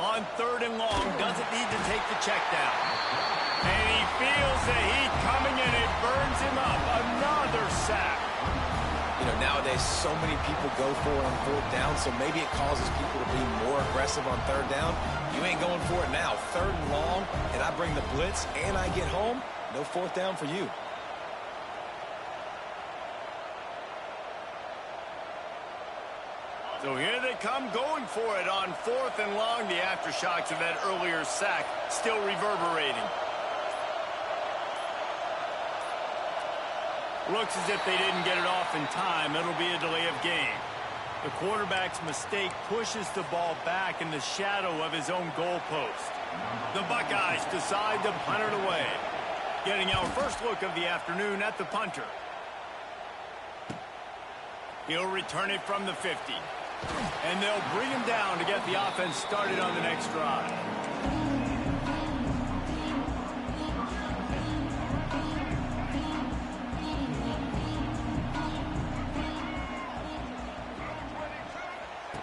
On 3rd and long, doesn't need to take the check down. And he feels the heat coming, and it burns him up. Another sack. You know, nowadays nowadays, so many people go for it on fourth down, so maybe it causes people to be more aggressive on third down. You ain't going for it now. Third and long, and I bring the blitz, and I get home. No fourth down for you. So here they come going for it on fourth and long. The aftershocks of that earlier sack still reverberating. Looks as if they didn't get it off in time. It'll be a delay of game. The quarterback's mistake pushes the ball back in the shadow of his own goalpost. The Buckeyes decide to punt it away. Getting our first look of the afternoon at the punter. He'll return it from the 50. And they'll bring him down to get the offense started on the next drive.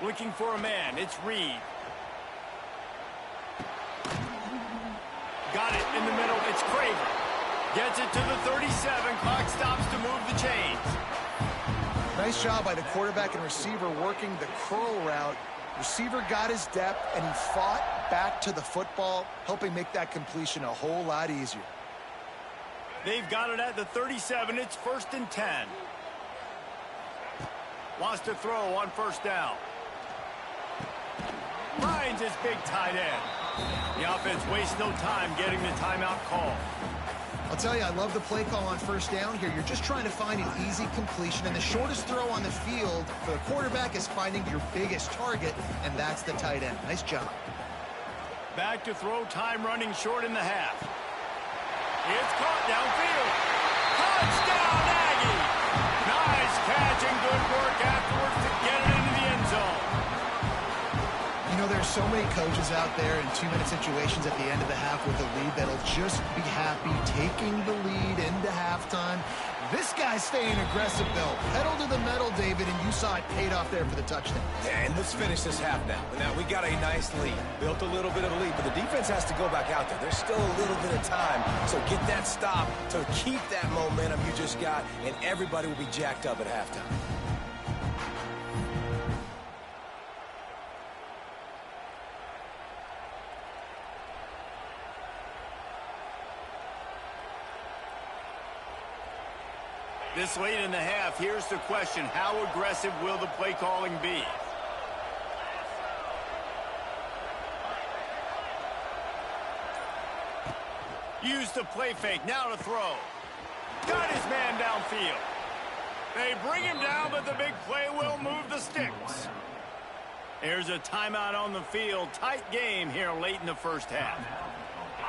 Looking for a man, it's Reed. Got it in the middle, it's Craver. Gets it to the 37, clock stops to move the chains. Nice job by the quarterback and receiver working the curl route. Receiver got his depth, and he fought back to the football, helping make that completion a whole lot easier. They've got it at the 37. It's 1st and 10. Wants to throw on first down. Finds his big tight end. The offense wastes no time getting the timeout call. I'll tell you, I love the play call on first down here. You're just trying to find an easy completion, and the shortest throw on the field for the quarterback is finding your biggest target, and that's the tight end. Nice job. Back to throw, time running short in the half. It's caught downfield. Touchdown, Aggie! Nice catch and good work afterwards to get it into the end zone. You know, there's so many coaches out there in two-minute situations at the end of the half with a lead that'll just be happy taking the lead into halftime. This guy's staying aggressive, Bill. Pedal to the metal, David, and you saw it paid off there for the touchdown. And let's finish this half now. Now, we got a nice lead. Built a little bit of a lead, but the defense has to go back out there. There's still a little bit of time. So get that stop to keep that momentum you just got, and everybody will be jacked up at halftime. This late in the half, here's the question. How aggressive will the play calling be? Use the play fake, now to throw. Got his man downfield. They bring him down, but the big play will move the sticks. Here's a timeout on the field. Tight game here late in the first half.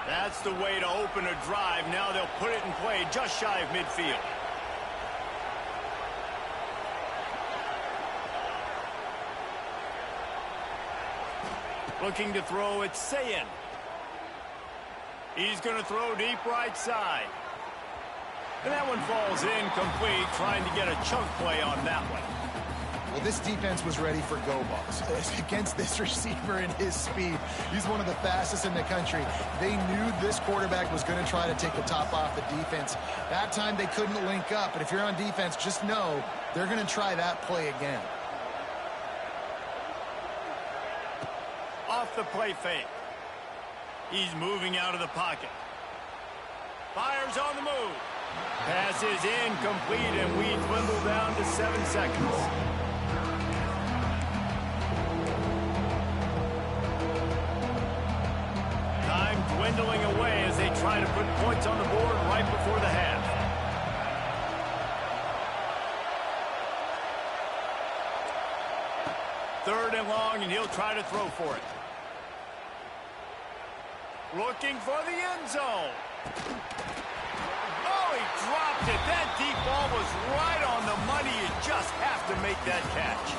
That's the way to open a drive. Now they'll put it in play just shy of midfield. Looking to throw, it's Sayin. He's going to throw deep right side. And that one falls incomplete, trying to get a chunk play on that one. Well, this defense was ready for go balls against this receiver and his speed. He's one of the fastest in the country. They knew this quarterback was going to try to take the top off the defense. That time they couldn't link up, but if you're on defense, just know they're going to try that play again. Off the play fake. He's moving out of the pocket. Fires on the move. Pass is incomplete, and we dwindle down to 7 seconds. Time dwindling away as they try to put points on the board right before the half. Third and long, and he'll try to throw for it. Looking for the end zone. Oh, he dropped it. That deep ball was right on the money. You just have to make that catch.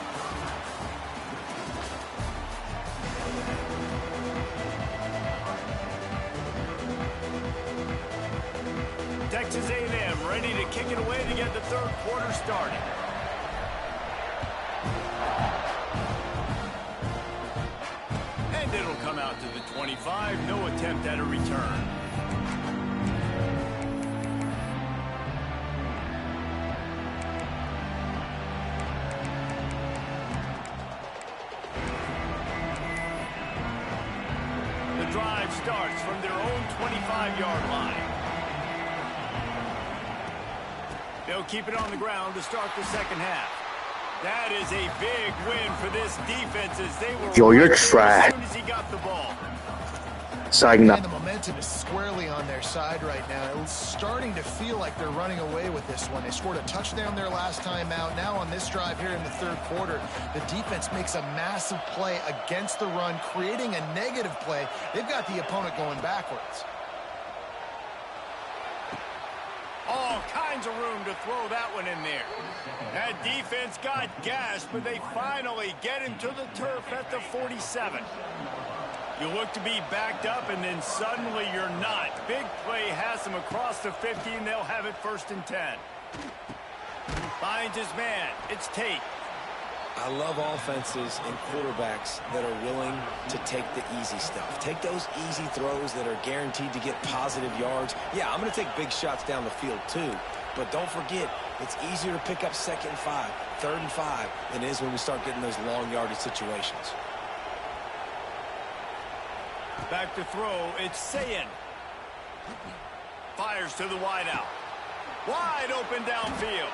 Texas A&M ready to kick it away to get the third quarter started. And it'll come out to the 25. No attempt at a return. starts from their own 25-yard line. They'll keep it on the ground to start the second half. That is a big win for this defense as they were Yo, you're right there trash. as soon as he got the ball. Sagna. And the momentum is squarely on their side right now. It's starting to feel like they're running away with this one. They scored a touchdown their last time out. Now on this drive here in the third quarter, the defense makes a massive play against the run, creating a negative play. They've got the opponent going backwards. All kinds of room to throw that one in there. That defense got gashed, but they finally get him to the turf at the 47. You look to be backed up, and then suddenly you're not. Big play has them across the 50, and they'll have it 1st and 10. Finds his man. It's Tate. I love offenses and quarterbacks that are willing to take the easy stuff. Take those easy throws that are guaranteed to get positive yards. Yeah, I'm going to take big shots down the field too. But don't forget, it's easier to pick up 2nd and 5, 3rd and 5 than it is when we start getting those long yardage situations. Back to throw, it's Sayin. Fires to the wideout. Wide open downfield.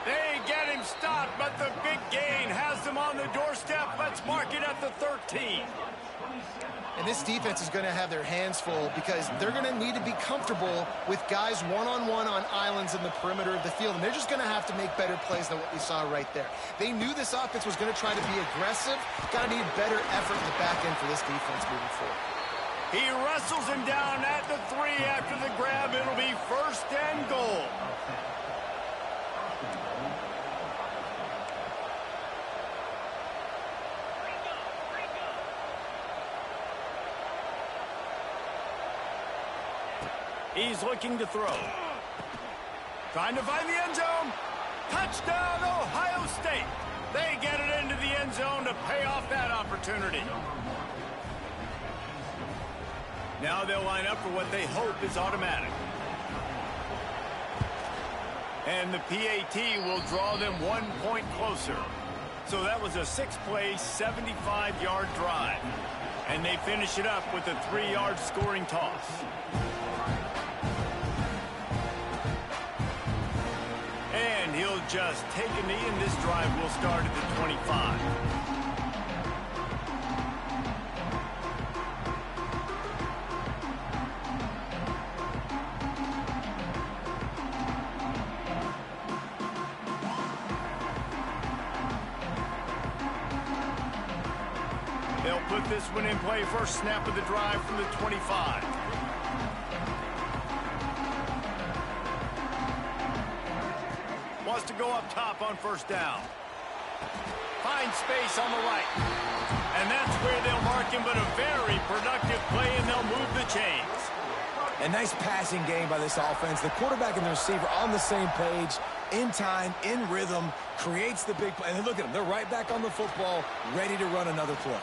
They get him stopped, but the big gain has them on the doorstep. Let's mark it at the 13. And this defense is going to have their hands full because they're going to need to be comfortable with guys one-on-one on islands in the perimeter of the field. And they're just going to have to make better plays than what we saw right there. They knew this offense was going to try to be aggressive. Got to need better effort in the back end for this defense moving forward. He wrestles him down at the 3 after the grab. It'll be 1st and goal. He's looking to throw. Trying to find the end zone. Touchdown, Ohio State. They get it into the end zone to pay off that opportunity. Now they'll line up for what they hope is automatic. And the PAT will draw them 1 point closer. So that was a 6-play, 75-yard drive. And they finish it up with a 3-yard scoring toss. And he'll just take a knee, and this drive will start at the 25. They'll put this one in play. First snap of the drive from the 25. Wants to go up top on 1st down. Finds space on the right. And that's where they'll mark him, but a very productive play, and they'll move the chains. A nice passing game by this offense. The quarterback and the receiver on the same page, in time, in rhythm, creates the big play. And look at them. They're right back on the football, ready to run another play.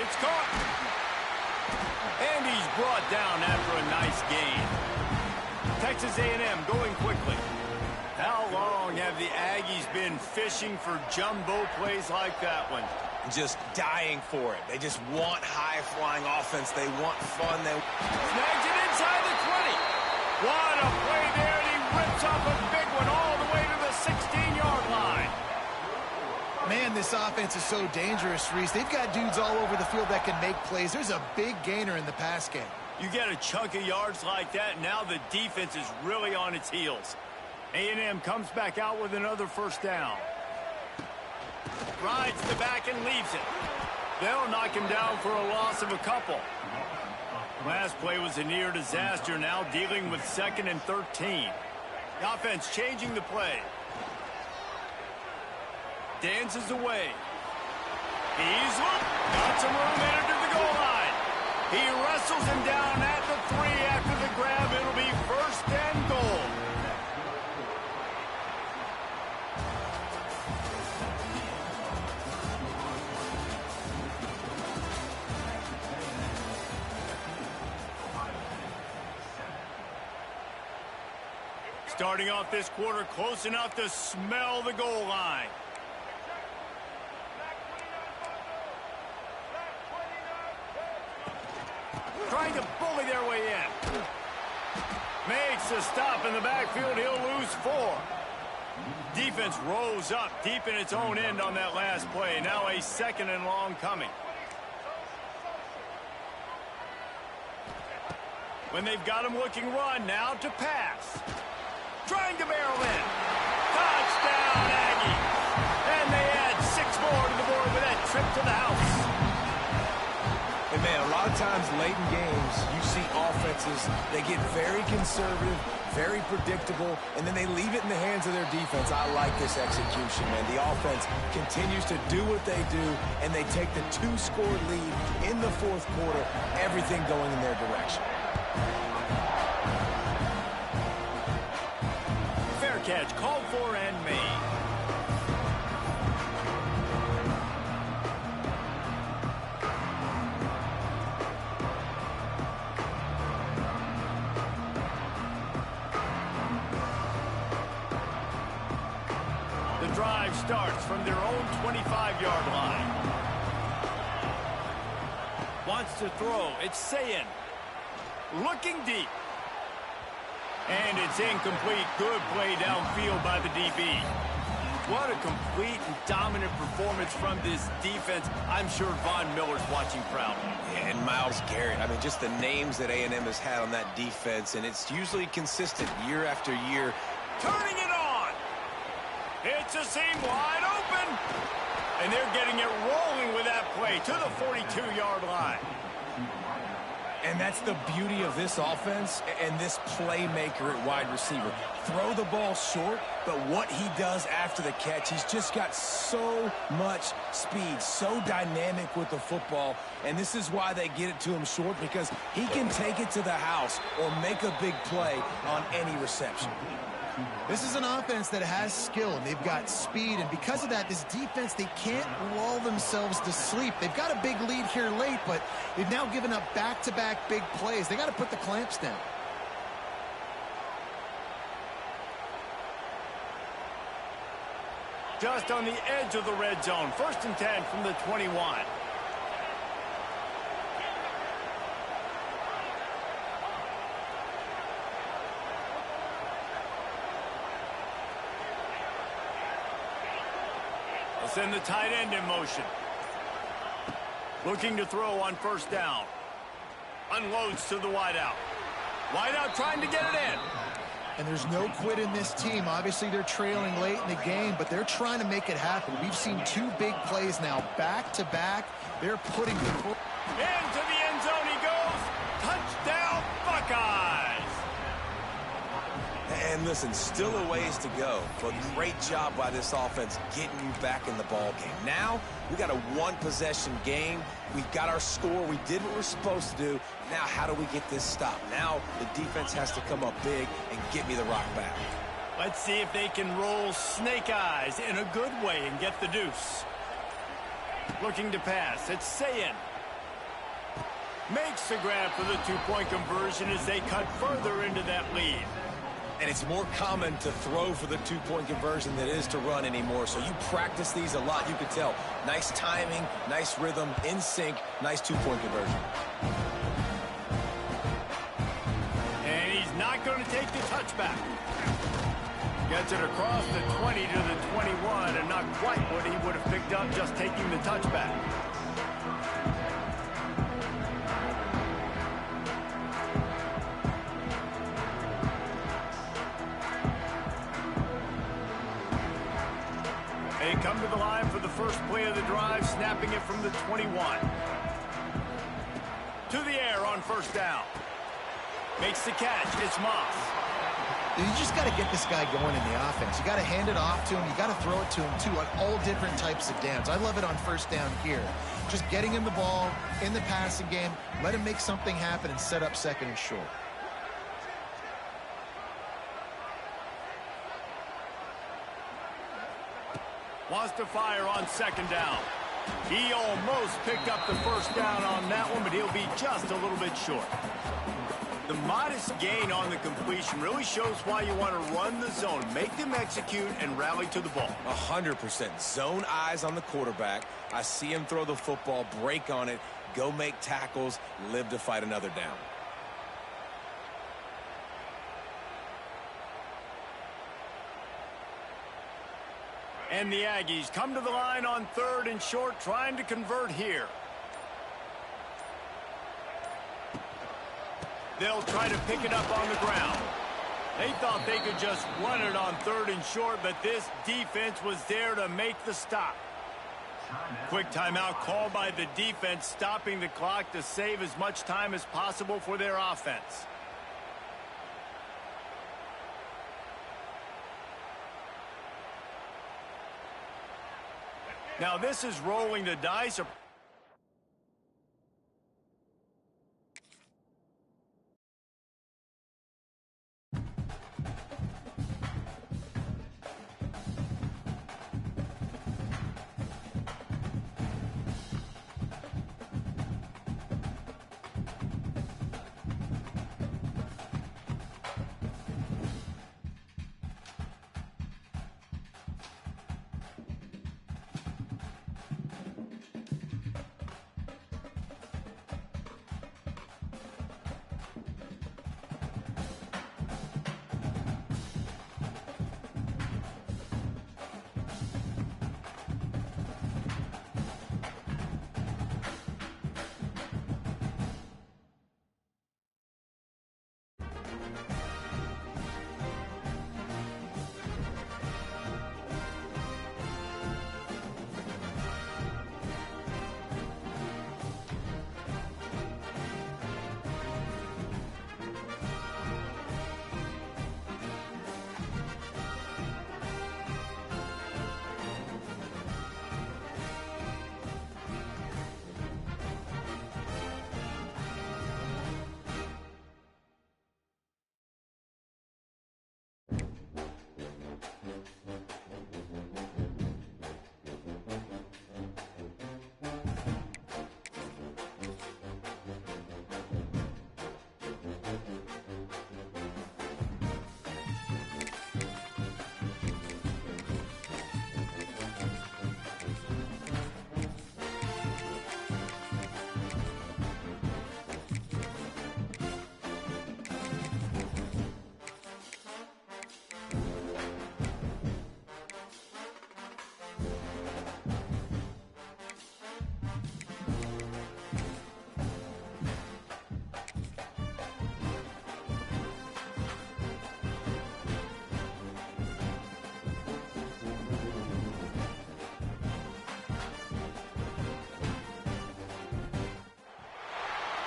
It's caught. And he's brought down after a nice gain. Texas A&M going quickly. How long have the Aggies been fishing for jumbo plays like that one? Just dying for it. They just want high-flying offense. They want fun. They snags it inside the 20. What a play there, and he rips off a big one all the way to the 16-yard line. Man, this offense is so dangerous, Reese. They've got dudes all over the field that can make plays. There's a big gainer in the pass game. You get a chunk of yards like that, now the defense is really on its heels. A&M comes back out with another 1st down. Rides the back and leaves it. They'll knock him down for a loss of a couple. Last play was a near disaster, now dealing with 2nd and 13. The offense changing the play. Dances away. He's got some room headed to the goal line. He wrestles him down at the 3 after the grab. It'll be 1st and goal. Starting off this quarter close enough to smell the goal line. trying to bully their way in. Makes a stop in the backfield. He'll lose 4. Defense rose up deep in its own end on that last play. Now a 2nd and long coming. When they've got him looking run, now to pass. Trying to barrel in. Touchdown, Aggies. And they add 6 more to the board with that trip to the house. And, man, a lot of times late in games, you see offenses, they get very conservative, very predictable, and then they leave it in the hands of their defense. I like this execution, man. The offense continues to do what they do, and they take the 2-score lead in the 4th quarter, everything going in their direction. Fair catch, called for and made. The drive starts from their own 25-yard line. Wants to throw. It's Sayin. Looking deep. And it's incomplete. Good play downfield by the DB. What a complete and dominant performance from this defense. I'm sure Von Miller's watching proudly. Yeah, and Myles Garrett. I mean, just the names that A&M has had on that defense, and it's usually consistent year after year. Turning it on. It's a seam wide open. And they're getting it rolling with that play to the 42-yard line. And that's the beauty of this offense and this playmaker at wide receiver. Throw the ball short, but what he does after the catch, he's just got so much speed, so dynamic with the football. And this is why they get it to him short, because he can take it to the house or make a big play on any reception. This is an offense that has skill, and they've got speed, and because of that, this defense, they can't lull themselves to sleep. They've got a big lead here late, but they've now given up back-to-back big plays. They got to put the clamps down. Just on the edge of the red zone. 1st and 10 from the 21. Send the tight end in motion. Looking to throw on 1st down. Unloads to the wideout. Wideout trying to get it in. And there's no quit in this team. Obviously, they're trailing late in the game, but they're trying to make it happen. We've seen 2 big plays now, back-to-back. They're putting the foot into the end zone he goes. Touchdown, Buckeyes. And listen, still a ways to go, but great job by this offense getting you back in the ball game. Now, we got a 1-possession game. We got our score. We did what we're supposed to do. Now, how do we get this stop? Now, the defense has to come up big and get me the rock back. Let's see if they can roll snake eyes in a good way and get the deuce. Looking to pass. It's Sayin. Makes the grab for the 2-point conversion as they cut further into that lead. And it's more common to throw for the 2-point conversion than it is to run anymore. So you practice these a lot. You can tell. Nice timing, nice rhythm, in sync, nice 2-point conversion. And he's not going to take the touchback. Gets it across the 20 to the 21, and not quite what he would have picked up just taking the touchback. They come to the line for the first play of the drive, snapping it from the 21. To the air on 1st down. Makes the catch. It's Moss. You just got to get this guy going in the offense. You got to hand it off to him. You got to throw it to him, too, on all different types of downs. I love it on 1st down here. Just getting him the ball in the passing game, let him make something happen and set up 2nd and short. Wants to fire on 2nd down. He almost picked up the 1st down on that one, but he'll be just a little bit short. The modest gain on the completion really shows why you want to run the zone. Make them execute and rally to the ball. 100%. Zone eyes on the quarterback. I see him throw the football, break on it, go make tackles, live to fight another down. And the Aggies come to the line on 3rd and short, trying to convert here. They'll try to pick it up on the ground. They thought they could just run it on 3rd and short, but this defense was there to make the stop. Quick timeout called by the defense, stopping the clock to save as much time as possible for their offense. Now this is rolling the dice.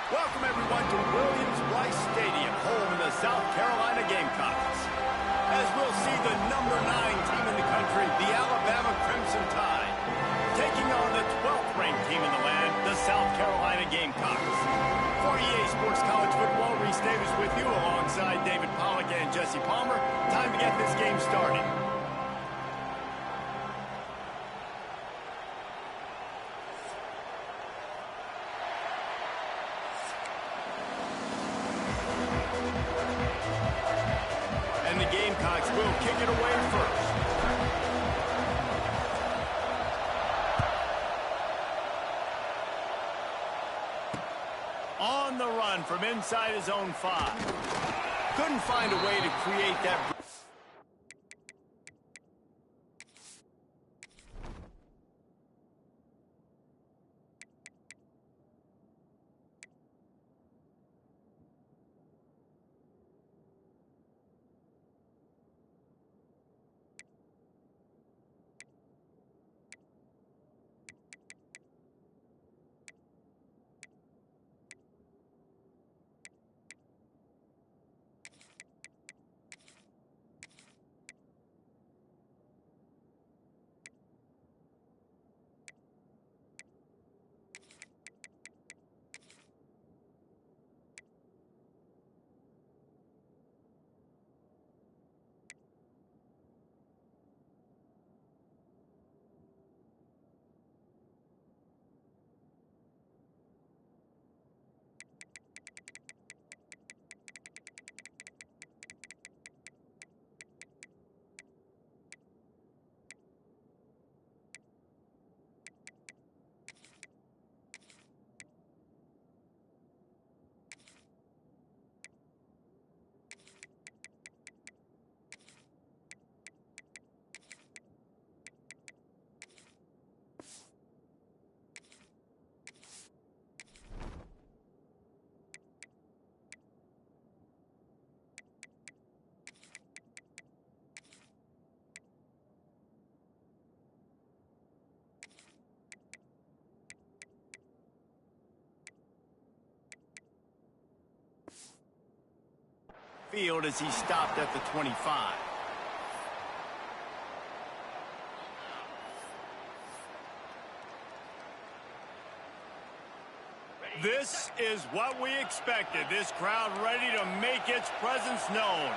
Welcome, everyone, to Williams-Brice Stadium, home of the South Carolina Gamecocks. As we'll see the number 9 team in the country, the Alabama Crimson Tide, taking on the 12th-ranked team in the land, the South Carolina Gamecocks. For EA Sports College Football, Reese Davis with you alongside David Pollack and Jesse Palmer. Time to get this game started. And the Gamecocks will kick it away first. On the run from inside his own 5. Couldn't find a way to create that. field as he stopped at the 25. This is what we expected. This crowd ready to make its presence known.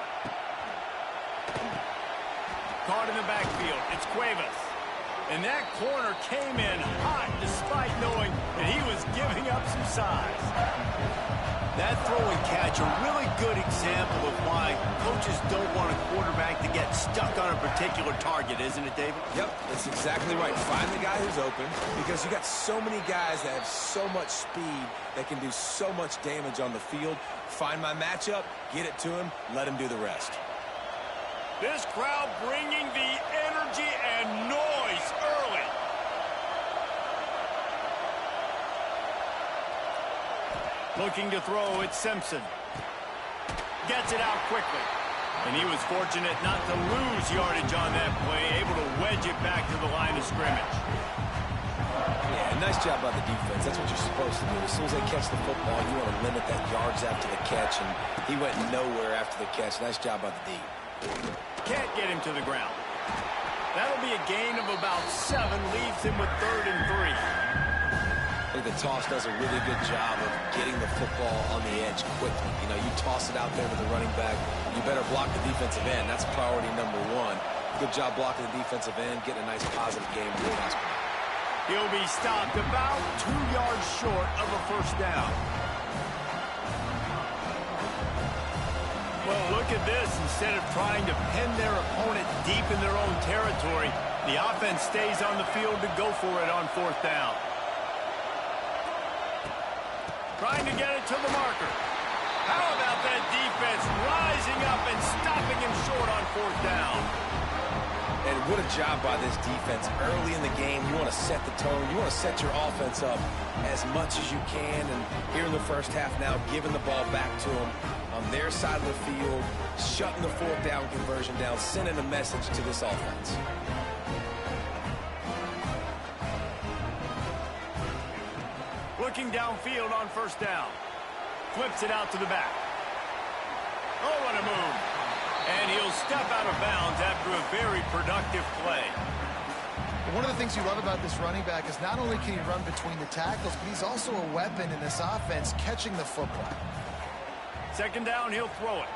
Caught in the backfield. It's Cuevas. And that corner came in hot despite knowing that he was giving up some size. That throw and catch, a really good example of why coaches don't want a quarterback to get stuck on a particular target, isn't it, David? Yep, that's exactly right. Find the guy who's open, because you got so many guys that have so much speed that can do so much damage on the field. Find my matchup, get it to him, let him do the rest. This crowd bringing the energy and noise early. Looking to throw, it's Simpson. Gets it out quickly. And he was fortunate not to lose yardage on that play, able to wedge it back to the line of scrimmage. Yeah, nice job by the defense. That's what you're supposed to do. As soon as they catch the football, you want to limit that yards after the catch, and he went nowhere after the catch. Nice job by the D. Can't get him to the ground. That'll be a gain of about 7, leaves him with 3rd and 3. I think the toss does a really good job of getting the football on the edge quickly. You know, you toss it out there to the running back, you better block the defensive end. That's priority number 1. Good job blocking the defensive end, getting a nice positive game. Really nice play. He'll be stopped about 2 yards short of a first down. Well, look at this. Instead of trying to pin their opponent deep in their own territory, the offense stays on the field to go for it on 4th down. Trying to get it to the marker. How about that defense rising up and stopping him short on 4th down? And what a job by this defense. Early in the game, you want to set the tone. You want to set your offense up as much as you can. And here in the first half now, giving the ball back to them on their side of the field, shutting the 4th down conversion down, sending a message to this offense. Looking downfield on 1st down. Flips it out to the back. Oh, what a move. And he'll step out of bounds after a very productive play. One of the things you love about this running back is not only can he run between the tackles, but he's also a weapon in this offense catching the football. 2nd down, he'll throw it.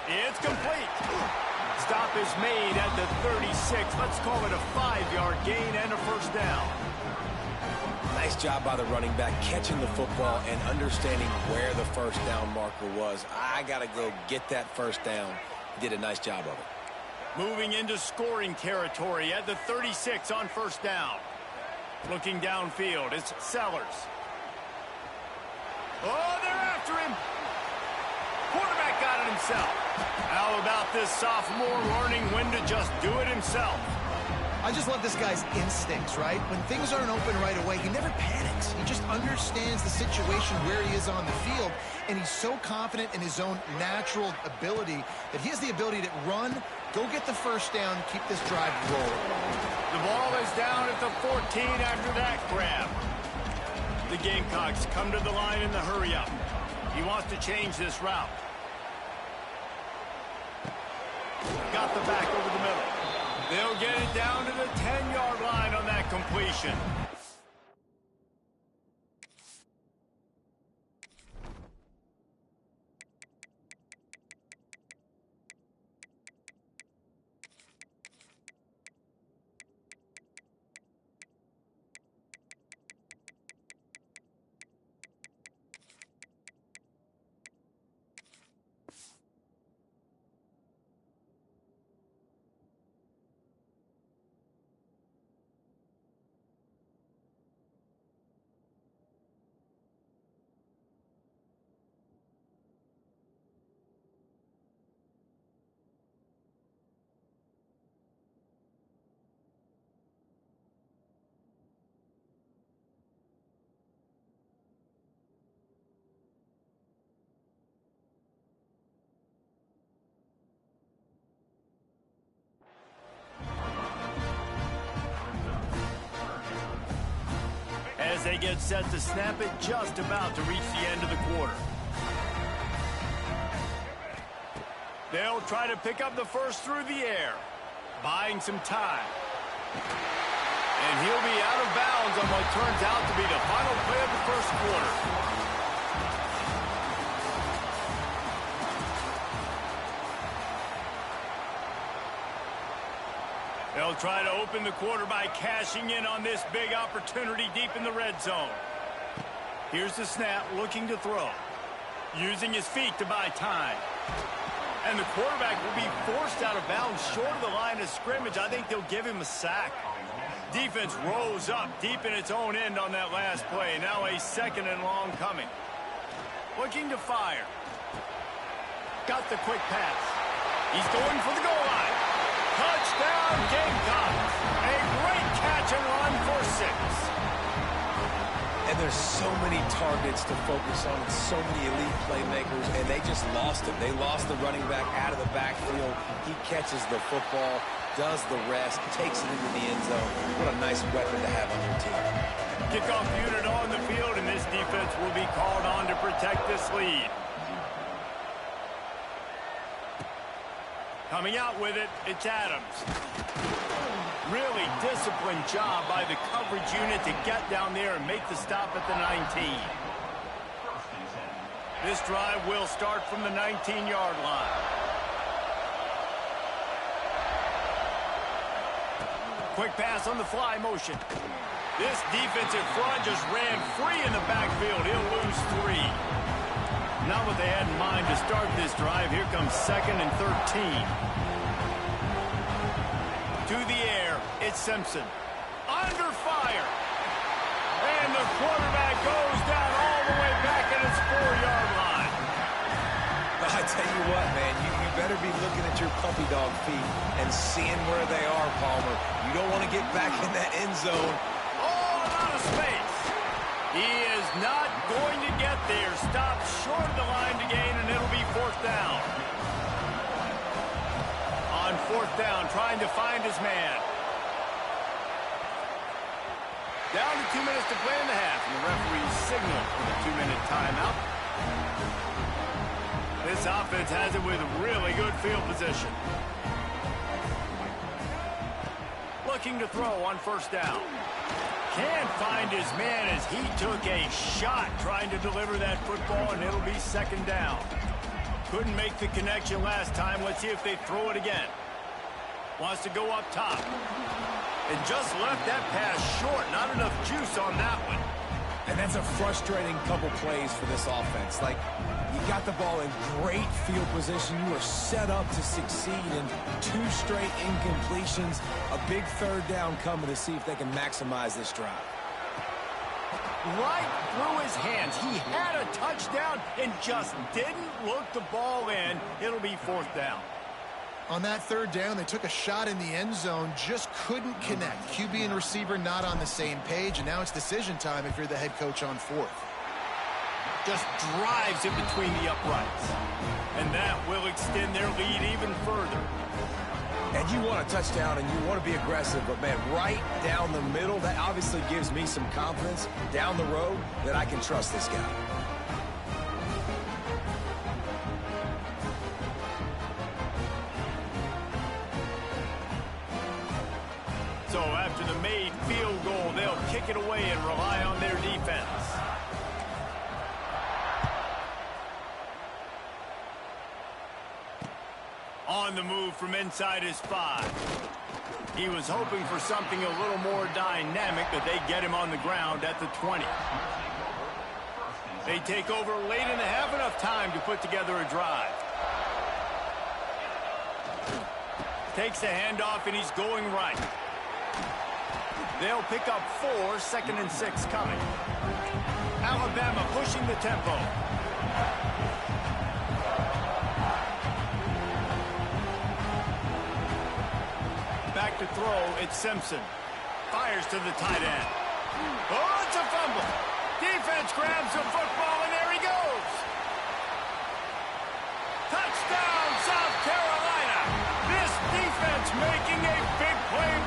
It's complete. Stop is made at the 36. Let's call it a 5-yard gain and a first down. Nice job by the running back catching the football and understanding where the first down marker was. I got to go get that first down. He did a nice job of it. Moving into scoring territory at the 36 on first down. Looking downfield, it's Sellers. Oh, they're after him. Quarterback got it himself. How about this sophomore learning when to just do it himself? I just love this guy's instincts, right? When things aren't open right away, he never panics. He just understands the situation where he is on the field, and he's so confident in his own natural ability that he has the ability to run, go get the first down, keep this drive rolling. The ball is down at the 14 after that grab. The Gamecocks come to the line in the hurry-up. He wants to change this route. Got the back over the middle. They'll get it down to the 10-yard line on that completion. As they get set to snap it, just about to reach the end of the quarter. They'll try to pick up the first through the air, buying some time. And he'll be out of bounds on what turns out to be the final play of the first quarter. They'll try to open the quarter by cashing in on this big opportunity deep in the red zone. Here's the snap, looking to throw. Using his feet to buy time. And the quarterback will be forced out of bounds short of the line of scrimmage. I think they'll give him a sack. Defense rose up deep in its own end on that last play. Now a second and long coming. Looking to fire. Got the quick pass. He's going for the goal line. Touchdown, Gamecocks. A great catch and run for 6. And there's so many targets to focus on and so many elite playmakers, and they just lost him. They lost the running back out of the backfield. He catches the football, does the rest, takes it into the end zone. What a nice weapon to have on your team. Kickoff unit on the field, and this defense will be called on to protect this lead. Coming out with it, it's Adams. Really disciplined job by the coverage unit to get down there and make the stop at the 19. This drive will start from the 19-yard line. Quick pass on the fly motion. This defensive front just ran free in the backfield. He'll lose 3. Not what they had in mind to start this drive. Here comes 2nd and 13. To the air, it's Simpson. Under fire. And the quarterback goes down all the way back at his 4-yard line. I tell you what, man, you better be looking at your puppy dog feet and seeing where they are, Palmer. You don't want to get back in that end zone. Oh, out of space. He is not going to get there. Stopped short of the line to gain, and it'll be 4th down. On 4th down, trying to find his man. Down to 2 minutes to play in the half, and the referee signaled for the 2-minute timeout. This offense has it with really good field position. Looking to throw on 1st down. Can't find his man as he took a shot trying to deliver that football, and it'll be 2nd down. Couldn't make the connection last time. Let's see if they throw it again. Wants to go up top. And just left that pass short. Not enough juice on that one. And that's a frustrating couple plays for this offense. Like, you got the ball in great field position. You are set up to succeed in 2 straight incompletions. A big 3rd down coming to see if they can maximize this drive. Right through his hands. He had a touchdown and just didn't look the ball in. It'll be 4th down. On that 3rd down, they took a shot in the end zone, just couldn't connect. QB and receiver not on the same page, and now it's decision time if you're the head coach on 4th. Just drives it between the uprights. And that will extend their lead even further. And you want a touchdown and you want to be aggressive, but man, right down the middle, that obviously gives me some confidence down the road that I can trust this guy. So after the made field goal, they'll kick it away and rely on their defense. On the move from inside his 5. He was hoping for something a little more dynamic, but they get him on the ground at the 20. They take over late and have enough time to put together a drive. Takes the handoff, and he's going right. They'll pick up 4, 2nd and 6 coming. Alabama pushing the tempo. Back to throw, it's Simpson. Fires to the tight end. Oh, it's a fumble. Defense grabs the football, and there he goes. Touchdown, South Carolina. This defense making a big play.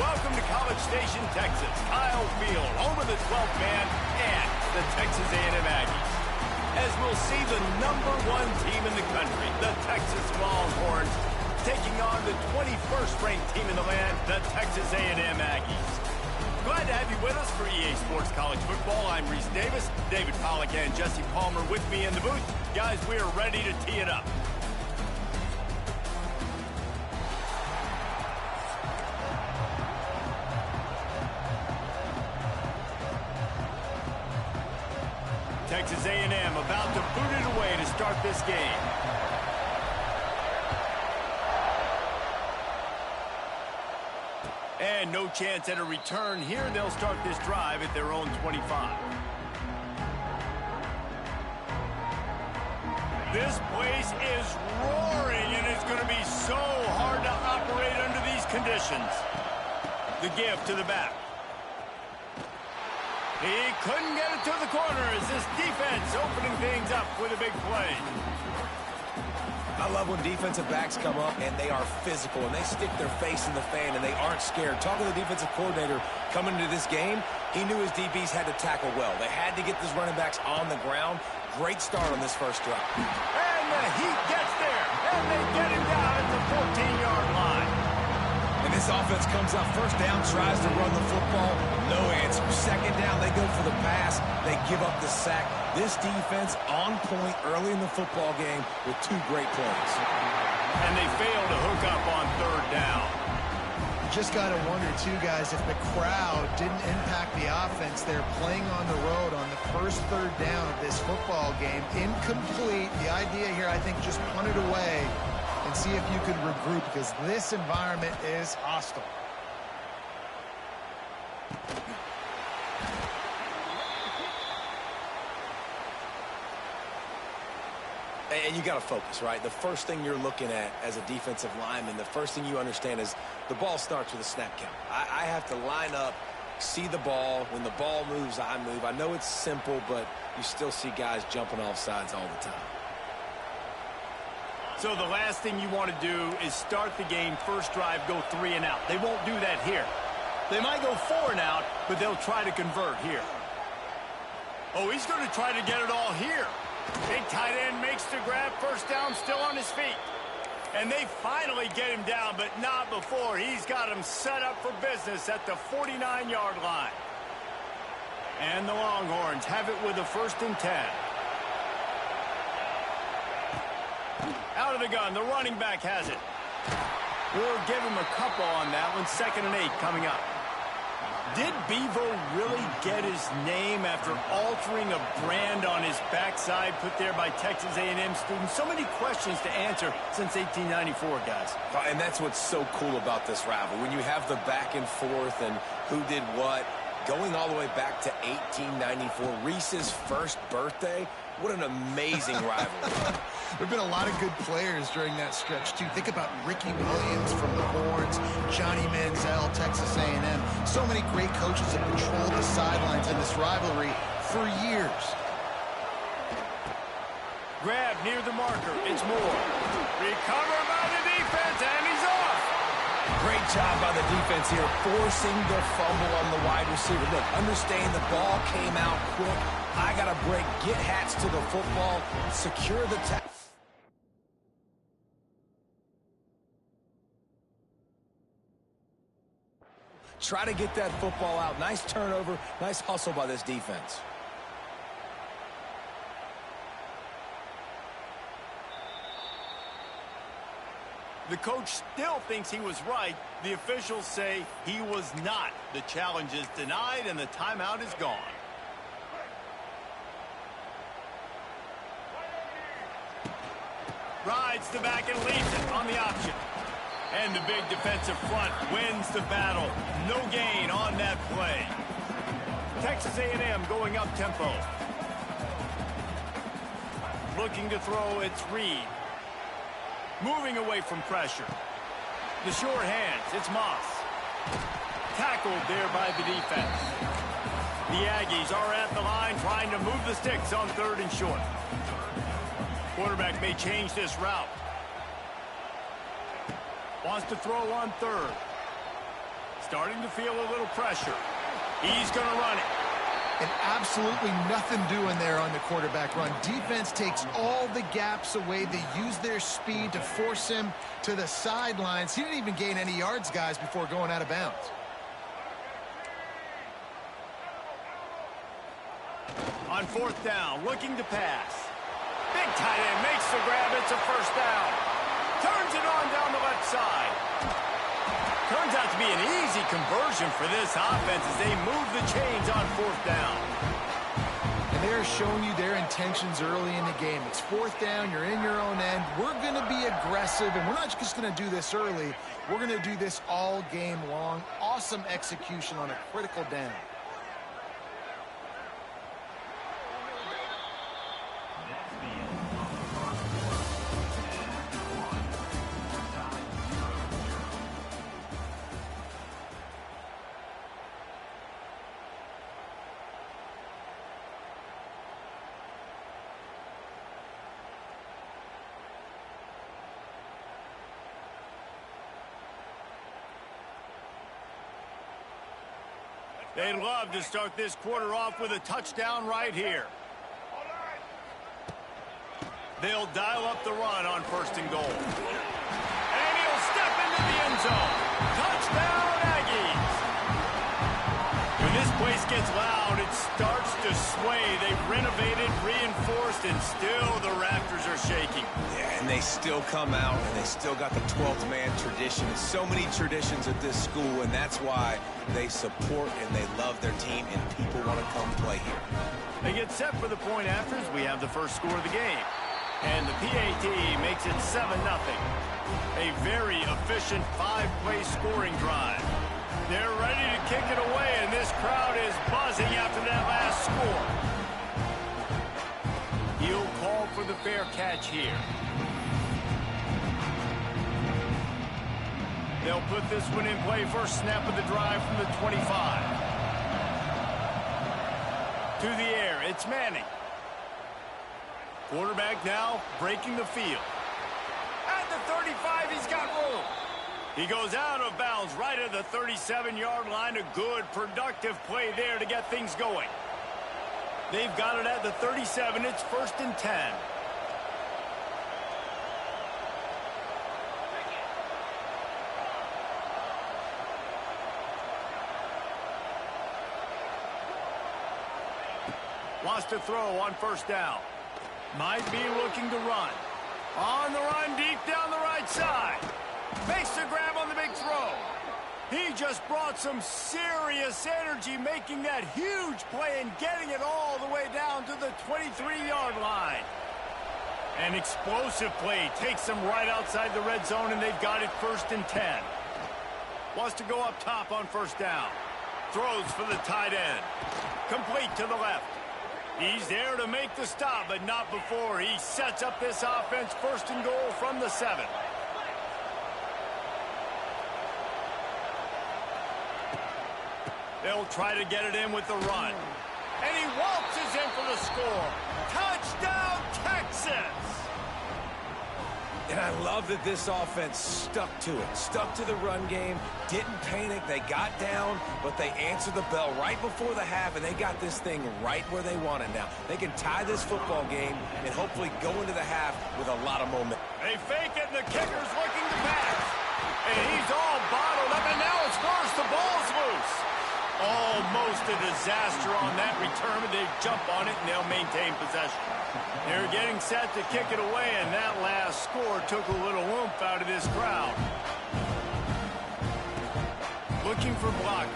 Welcome to College Station, Texas. Kyle Field, home of the 12th man and the Texas A&M Aggies. As we'll see the #1 team in the country, the Texas Longhorns, taking on the 21st ranked team in the land, the Texas A&M Aggies. Glad to have you with us for EA Sports College Football. I'm Reese Davis, David Pollack and Jesse Palmer with me in the booth. Guys, we are ready to tee it up. Texas A&M about to boot it away to start this game. And no chance at a return here. They'll start this drive at their own 25. This place is roaring, and it's going to be so hard to operate under these conditions. The give to the back. He couldn't get it to the corner as this defense opening things up with a big play. I love when defensive backs come up and they are physical and they stick their face in the fan and they aren't scared. Talking to the defensive coordinator coming into this game, he knew his DBs had to tackle well. They had to get these running backs on the ground. Great start on this first drive. And the Heat gets there, and they get him down at the 14-yard line. And this offense comes up first down, tries to run the football, no answer. Second down, they go for the pass, they give up the sack. This defense on point early in the football game with two great plays. And they fail to hook up on third down. Just got to wonder, too, guys, if the crowd didn't impact the offense. They're playing on the road on the first third down of this football game. Incomplete. The idea here, I think, just punt it away and see if you could regroup, because this environment is hostile. And you got to focus, right? The first thing you're looking at as a defensive lineman, the first thing you understand is the ball starts with a snap count. I have to line up, see the ball. When the ball moves, I move. I know it's simple, but you still see guys jumping off sides all the time. So the last thing you want to do is start the game, first drive, go 3 and out. They won't do that here. They might go 4 and out, but they'll try to convert here. Oh, he's going to try to get it all here. Big tight end makes the grab, first down, still on his feet. And they finally get him down, but not before. He's got him set up for business at the 49-yard line. And the Longhorns have it with a 1st and 10. Out of the gun, the running back has it. We'll give him a couple on that one. 2nd and 8 coming up. Did Bevo really get his name after altering a brand on his backside put there by Texas A&M students? So many questions to answer since 1894, guys. And that's what's so cool about this rivalry. When you have the back and forth and who did what, going all the way back to 1894, Reese's first birthday. What an amazing rivalry. There have been a lot of good players during that stretch, too. Think about Ricky Williams from the Horns, Johnny Manziel, Texas A&M. So many great coaches have controlled the sidelines in this rivalry for years. Grab near the marker. It's Moore. Recovered by the defense, and he's off. Great job by the defense here, forcing the fumble on the wide receiver. Look, understand the ball came out quick. I got to break, get hats to the football, secure the tackle. Try to get that football out. Nice turnover, nice hustle by this defense. The coach still thinks he was right. The officials say he was not. The challenge is denied, and the timeout is gone. Rides the back and leads it on the option. And the big defensive front wins the battle. No gain on that play. Texas A&M going up tempo. Looking to throw, it's Reed. Moving away from pressure. The short hands, it's Moss. Tackled there by the defense. The Aggies are at the line trying to move the sticks on 3rd and short. Quarterback may change this route. Wants to throw on 3rd. starting to feel a little pressure. He's going to run it. And absolutely nothing doing there on the quarterback run. Defense takes all the gaps away. They use their speed to force him to the sidelines. He didn't even gain any yards, guys, before going out of bounds. On fourth down, looking to pass. Big tight end makes the grab. It's a first down. Turns it on down the left side. Turns out to be an easy conversion for this offense as they move the chains on fourth down. And they're showing you their intentions early in the game. It's fourth down. You're in your own end. We're going to be aggressive, and we're not just going to do this early. We're going to do this all game long. Awesome execution on a critical down. They'd love to start this quarter off with a touchdown right here. They'll dial up the run on first and goal. And he'll step into the end zone. Touchdown, Aggies. When this place gets loud, it starts to sway. They've renovated, reinforced, and still the rafters are shaking. Yeah, and they still come out, and they still got the 12th man tradition. So many traditions at this school, and that's why they support and they love their team, and people want to come play here. They get set for the point afters. We have the first score of the game. And the PAT makes it 7-0. A very efficient 5-play scoring drive. They're ready to kick it away, and this crowd is buzzing after that last score. He'll call for the fair catch here. They'll put this one in play. First snap of the drive from the 25. To the air, it's Manning. Quarterback now breaking the field. At the 35, he's got room. He goes out of bounds right at the 37-yard line. A good, productive play there to get things going. They've got it at the 37. It's 1st and 10. Wants to throw on first down. Might be looking to run. On the run, deep down the right side. Makes the grab on the big throw. He just brought some serious energy, making that huge play and getting it all the way down to the 23-yard line. An explosive play takes them right outside the red zone, and they've got it 1st and 10. Wants to go up top on first down. Throws for the tight end. Complete to the left. He's there to make the stop, but not before he sets up this offense. 1st and goal from the 7. They'll try to get it in with the run. And he waltzes in for the score. Touchdown, Texas! And I love that this offense stuck to it, stuck to the run game, didn't panic. They got down, but they answered the bell right before the half, and they got this thing right where they want it now. They can tie this football game and hopefully go into the half with a lot of momentum. They fake it, and the kicker's looking to pass. And he's all bottled up, and now it's worse. The ball's loose. Almost a disaster on that return, but they jump on it, and they'll maintain possession. They're getting set to kick it away, and that last score took a little oomph out of this crowd. Looking for blockers.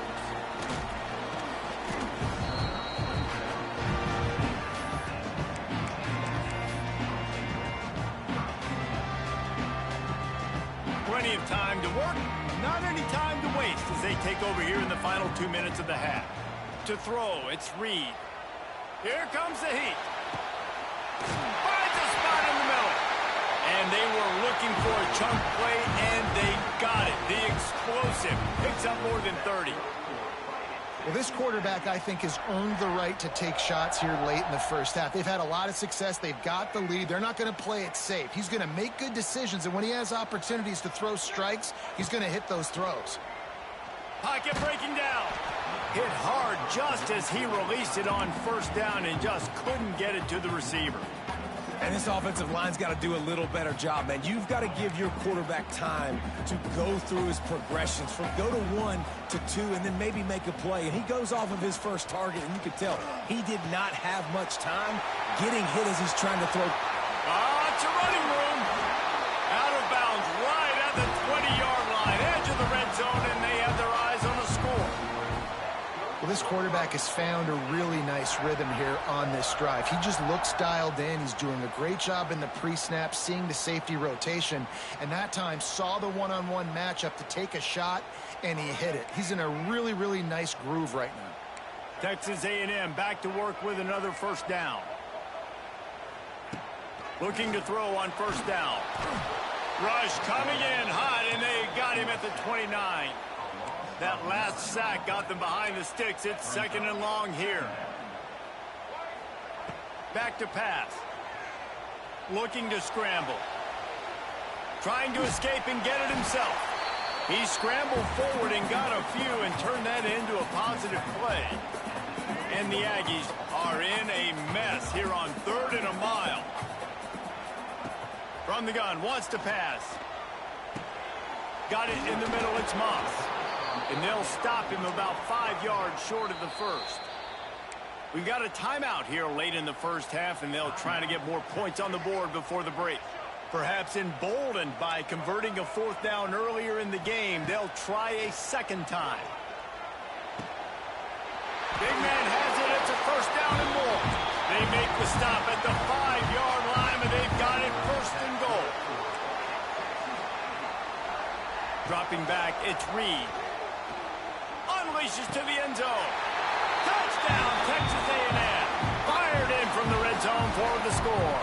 Plenty of time to work, not any time to waste as they take over here in the final 2 minutes of the half. To throw, it's Reed. Here comes the heat. Finds a spot in the middle. And they were looking for a chunk play, and they got it. The explosive picks up more than 30. Well, this quarterback, I think, has earned the right to take shots here late in the first half. They've had a lot of success. They've got the lead. They're not going to play it safe. He's going to make good decisions, and when he has opportunities to throw strikes, he's going to hit those throws. Pocket breaking down. Hit hard just as he released it on first down and just couldn't get it to the receiver. And this offensive line's got to do a little better job, man. You've got to give your quarterback time to go through his progressions from go to 1 to 2 and then maybe make a play. And he goes off of his first target, and you can tell he did not have much time getting hit as he's trying to throw. It's a running room. Out of bounds right at the 20-yard line, edge of the red zone, and they have their eyes on the score. Well, this quarterback has found a really nice rhythm here on this drive. He just looks dialed in. He's doing a great job in the pre-snap, seeing the safety rotation, and that time saw the one-on-one matchup to take a shot, and he hit it. He's in a really, really nice groove right now. Texas A&M back to work with another first down. Looking to throw on first down. Rush coming in hot, and they got him at the 29. That last sack got them behind the sticks. It's 2nd and long here. Back to pass. Looking to scramble. Trying to escape and get it himself. He scrambled forward and got a few and turned that into a positive play. And the Aggies are in a mess here on 3rd and a mile. From the gun, wants to pass. Got it in the middle, it's Moss. And they'll stop him about 5 yards short of the first. We've got a timeout here late in the first half, and they'll try to get more points on the board before the break. Perhaps emboldened by converting a 4th down earlier in the game, they'll try a second time. Big man has it. It's a first down and more. They make the stop at the 5-yard line, and they've got it 1st and goal. Dropping back, it's Reed. Unleashes to the end zone. Touchdown, Texas A&M. Fired in from the red zone for the score.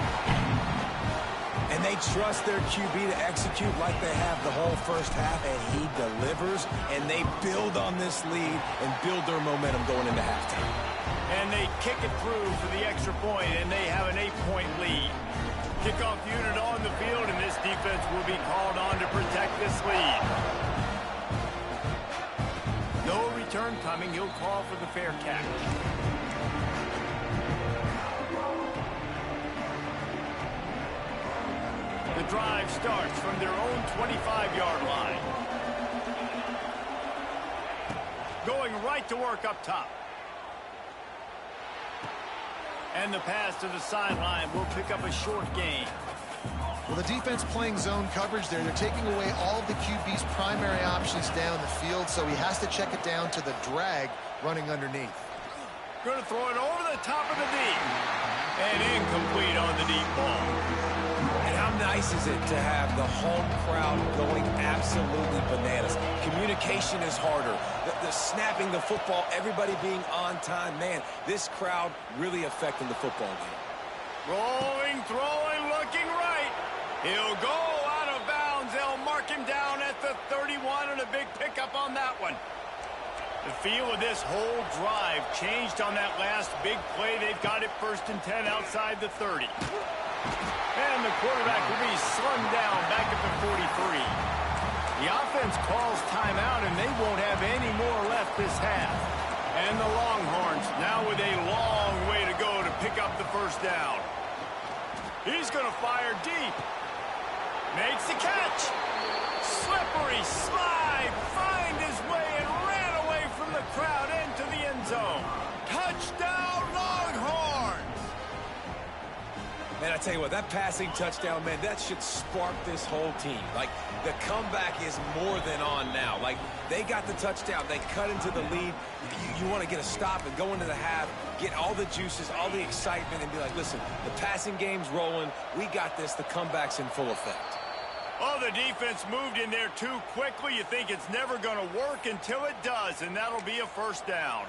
And they trust their QB to execute like they have the whole first half, and he delivers, and they build on this lead and build their momentum going into halftime. And they kick it through for the extra point, and they have an 8-point lead. Kickoff unit on the field, and this defense will be called on to protect this lead. No return coming. He'll call for the fair catch. The drive starts from their own 25-yard line. Going right to work up top. And the pass to the sideline will pick up a short gain. Well, the defense playing zone coverage there. They're taking away all of the QB's primary options down the field, so he has to check it down to the drag running underneath. Going to throw it over the top of the deep. And incomplete on the deep ball. And how nice is it to have the home crowd going absolutely bananas? Communication is harder. The snapping the football, everybody being on time. Man, this crowd really affecting the football game. Rolling, throwing, looking right. He'll go out of bounds. They'll mark him down at the 31, and a big pickup on that one. The feel of this whole drive changed on that last big play. They've got it 1st and 10 outside the 30. And the quarterback will be slung down back at the 43. The offense calls timeout, and they won't have any more left this half. And the Longhorns now with a long way to go to pick up the first down. He's going to fire deep. Makes the catch. Slippery slide. Find his way and ran away from the crowd into the end zone. Touchdown, Longhorns. Man, I tell you what, that passing touchdown, man, that should spark this whole team. Like, the comeback is more than on now. Like, they got the touchdown. They cut into the lead. You want to get a stop and go into the half, get all the juices, all the excitement, and be like, listen, the passing game's rolling. We got this. The comeback's in full effect. Oh, the defense moved in there too quickly. You think it's never going to work until it does, and that'll be a first down.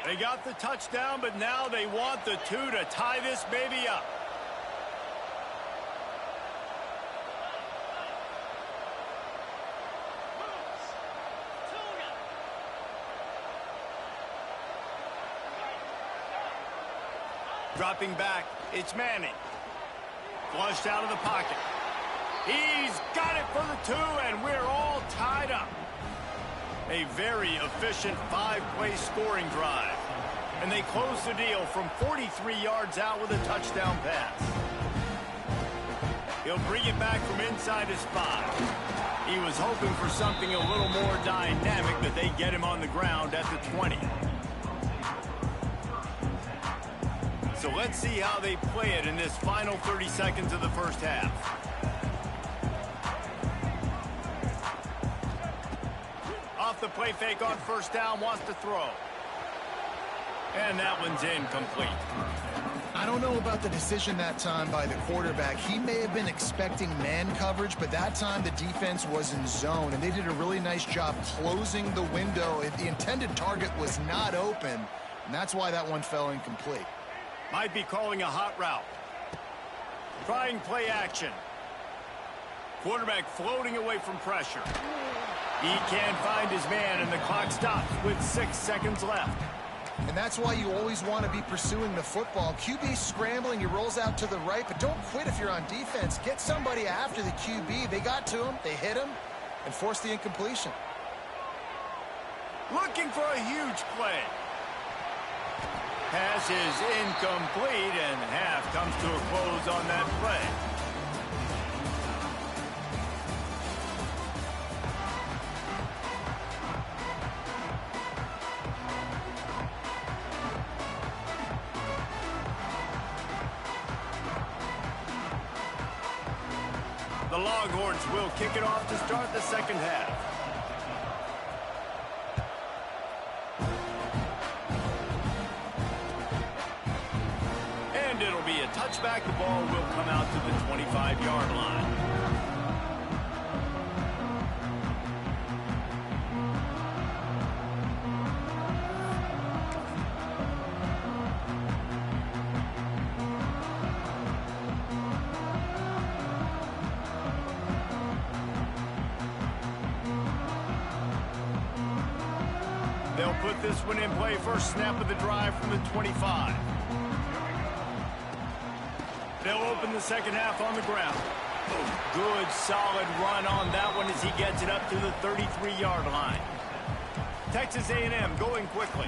They got the touchdown, but now they want the 2 to tie this baby up. Dropping back, it's Manning. Flushed out of the pocket. He's got it for the 2, and we're all tied up. A very efficient 5-play scoring drive. And they close the deal from 43 yards out with a touchdown pass. He'll bring it back from inside his 5. He was hoping for something a little more dynamic, but they get him on the ground at the 20. So let's see how they play it in this final 30 seconds of the first half. Off the play fake on first down, wants to throw. And that one's incomplete. I don't know about the decision that time by the quarterback. He may have been expecting man coverage, but that time the defense was in zone, and they did a really nice job closing the window. The intended target was not open, and that's why that one fell incomplete. Might be calling a hot route. Trying play action. Quarterback floating away from pressure. He can't find his man, and the clock stops with 6 seconds left. And that's why you always want to be pursuing the football. QB scrambling, he rolls out to the right, but don't quit if you're on defense. Get somebody after the QB. They got to him, they hit him, and forced the incompletion. Looking for a huge play. Pass is incomplete, and half comes to a close on that play. The Longhorns will kick it off to start the second half. And it'll be a touchback. The ball will come out to the 25-yard line. They'll put this one in play. First snap of the drive from the 25. They'll open the second half on the ground. Good, solid run on that one as he gets it up to the 33-yard line. Texas A&M going quickly.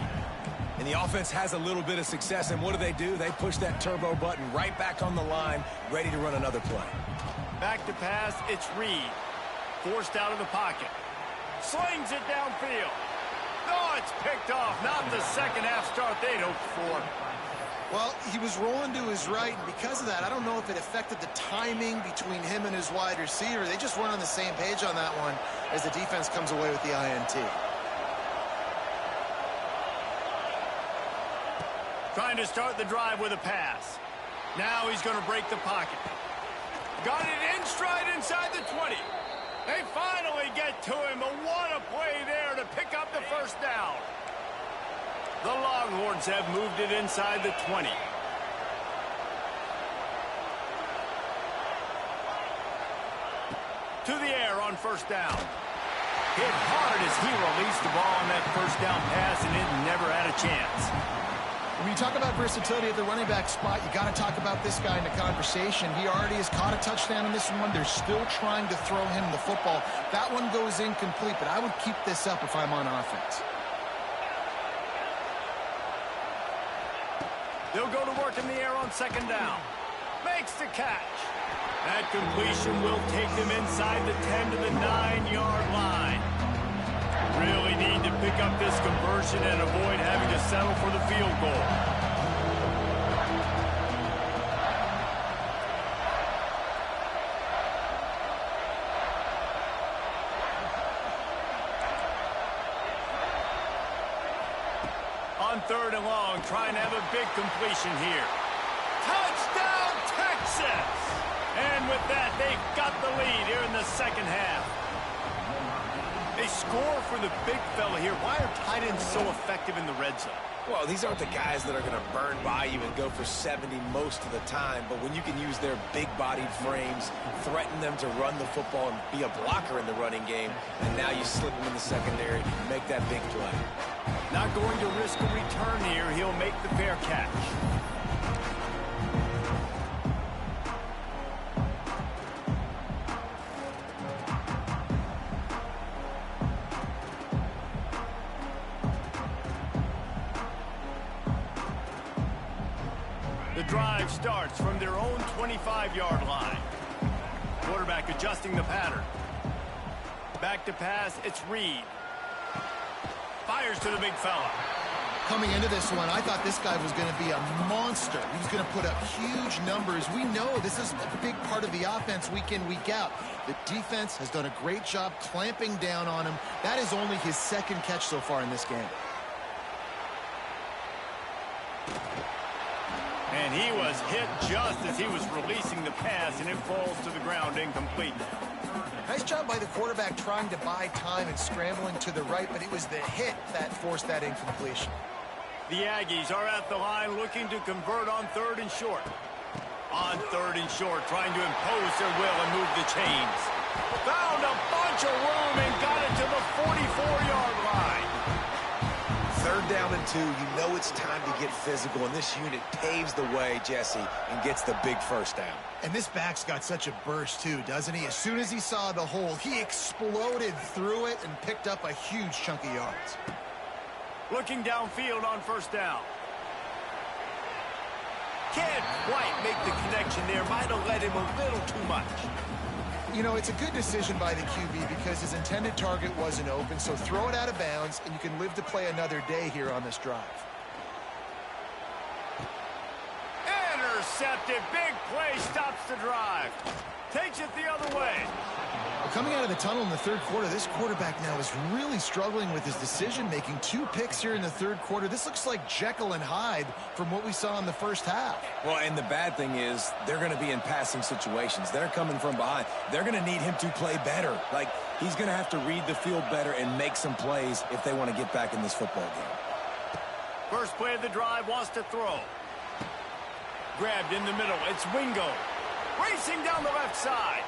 And the offense has a little bit of success, and what do? They push that turbo button right back on the line, ready to run another play. Back to pass, it's Reed. Forced out of the pocket. Slings it downfield. Oh, it's picked off. Not the second half start they'd hoped for. Well, he was rolling to his right, and because of that, I don't know if it affected the timing between him and his wide receiver. They just weren't on the same page on that one as the defense comes away with the INT. Trying to start the drive with a pass. Now he's going to break the pocket. Got it in stride inside the 20. They finally get to him, but what a play there to pick up the first down. The Longhorns have moved it inside the 20. To the air on first down. Hit hard as he released the ball on that first down pass, and it never had a chance. When you talk about versatility at the running back spot, you got to talk about this guy in the conversation. He already has caught a touchdown in this one. They're still trying to throw him the football. That one goes incomplete, but I would keep this up if I'm on offense. They'll go to work in the air on second down. Makes the catch. That completion will take them inside the 10 to the 9-yard line. Really need to pick up this conversion and avoid having to settle for the field goal. On third and long, trying to have a big completion here. Touchdown, Texas! And with that, they've got the lead here in the second half. They score for the big fella here. Why are tight ends so effective in the red zone? Well, these aren't the guys that are going to burn by you and go for 70 most of the time, but when you can use their big-bodied frames, threaten them to run the football and be a blocker in the running game, and now you slip them in the secondary, make that big play. Not going to risk a return here. He'll make the fair catch. The drive starts from their own 25-yard line. Quarterback adjusting the pattern. Back to pass, it's Reed. Fires to the big fella. Coming into this one, I thought this guy was going to be a monster. He was going to put up huge numbers. We know this is a big part of the offense week in, week out. The defense has done a great job clamping down on him. That is only his second catch so far in this game. And he was hit just as he was releasing the pass, and it falls to the ground incomplete. Nice job by the quarterback trying to buy time and scrambling to the right, but it was the hit that forced that incompletion. The Aggies are at the line looking to convert on 3rd and short. On 3rd and short, trying to impose their will and move the chains. Found a bunch of room and got it to the 44-yard line. 3rd down and 2, you know it's time to get physical, and this unit paves the way, Jesse, and gets the big first down. And this back's got such a burst, too, doesn't he? As soon as he saw the hole, he exploded through it and picked up a huge chunk of yards. Looking downfield on 1st down. Can't quite make the connection there. Might have let him a little too much. You know, it's a good decision by the QB because his intended target wasn't open, so throw it out of bounds, and you can live to play another day here on this drive. Intercepted. Big play stops the drive. Takes it the other way. Well, coming out of the tunnel in the 3rd quarter, this quarterback now is really struggling with his decision-making. 2 picks here in the 3rd quarter. This looks like Jekyll and Hyde from what we saw in the 1st half. Well, and the bad thing is they're going to be in passing situations. They're coming from behind. They're going to need him to play better. Like, he's going to have to read the field better and make some plays if they want to get back in this football game. First play of the drive, wants to throw. Grabbed in the middle. It's Wingo. Racing down the left side.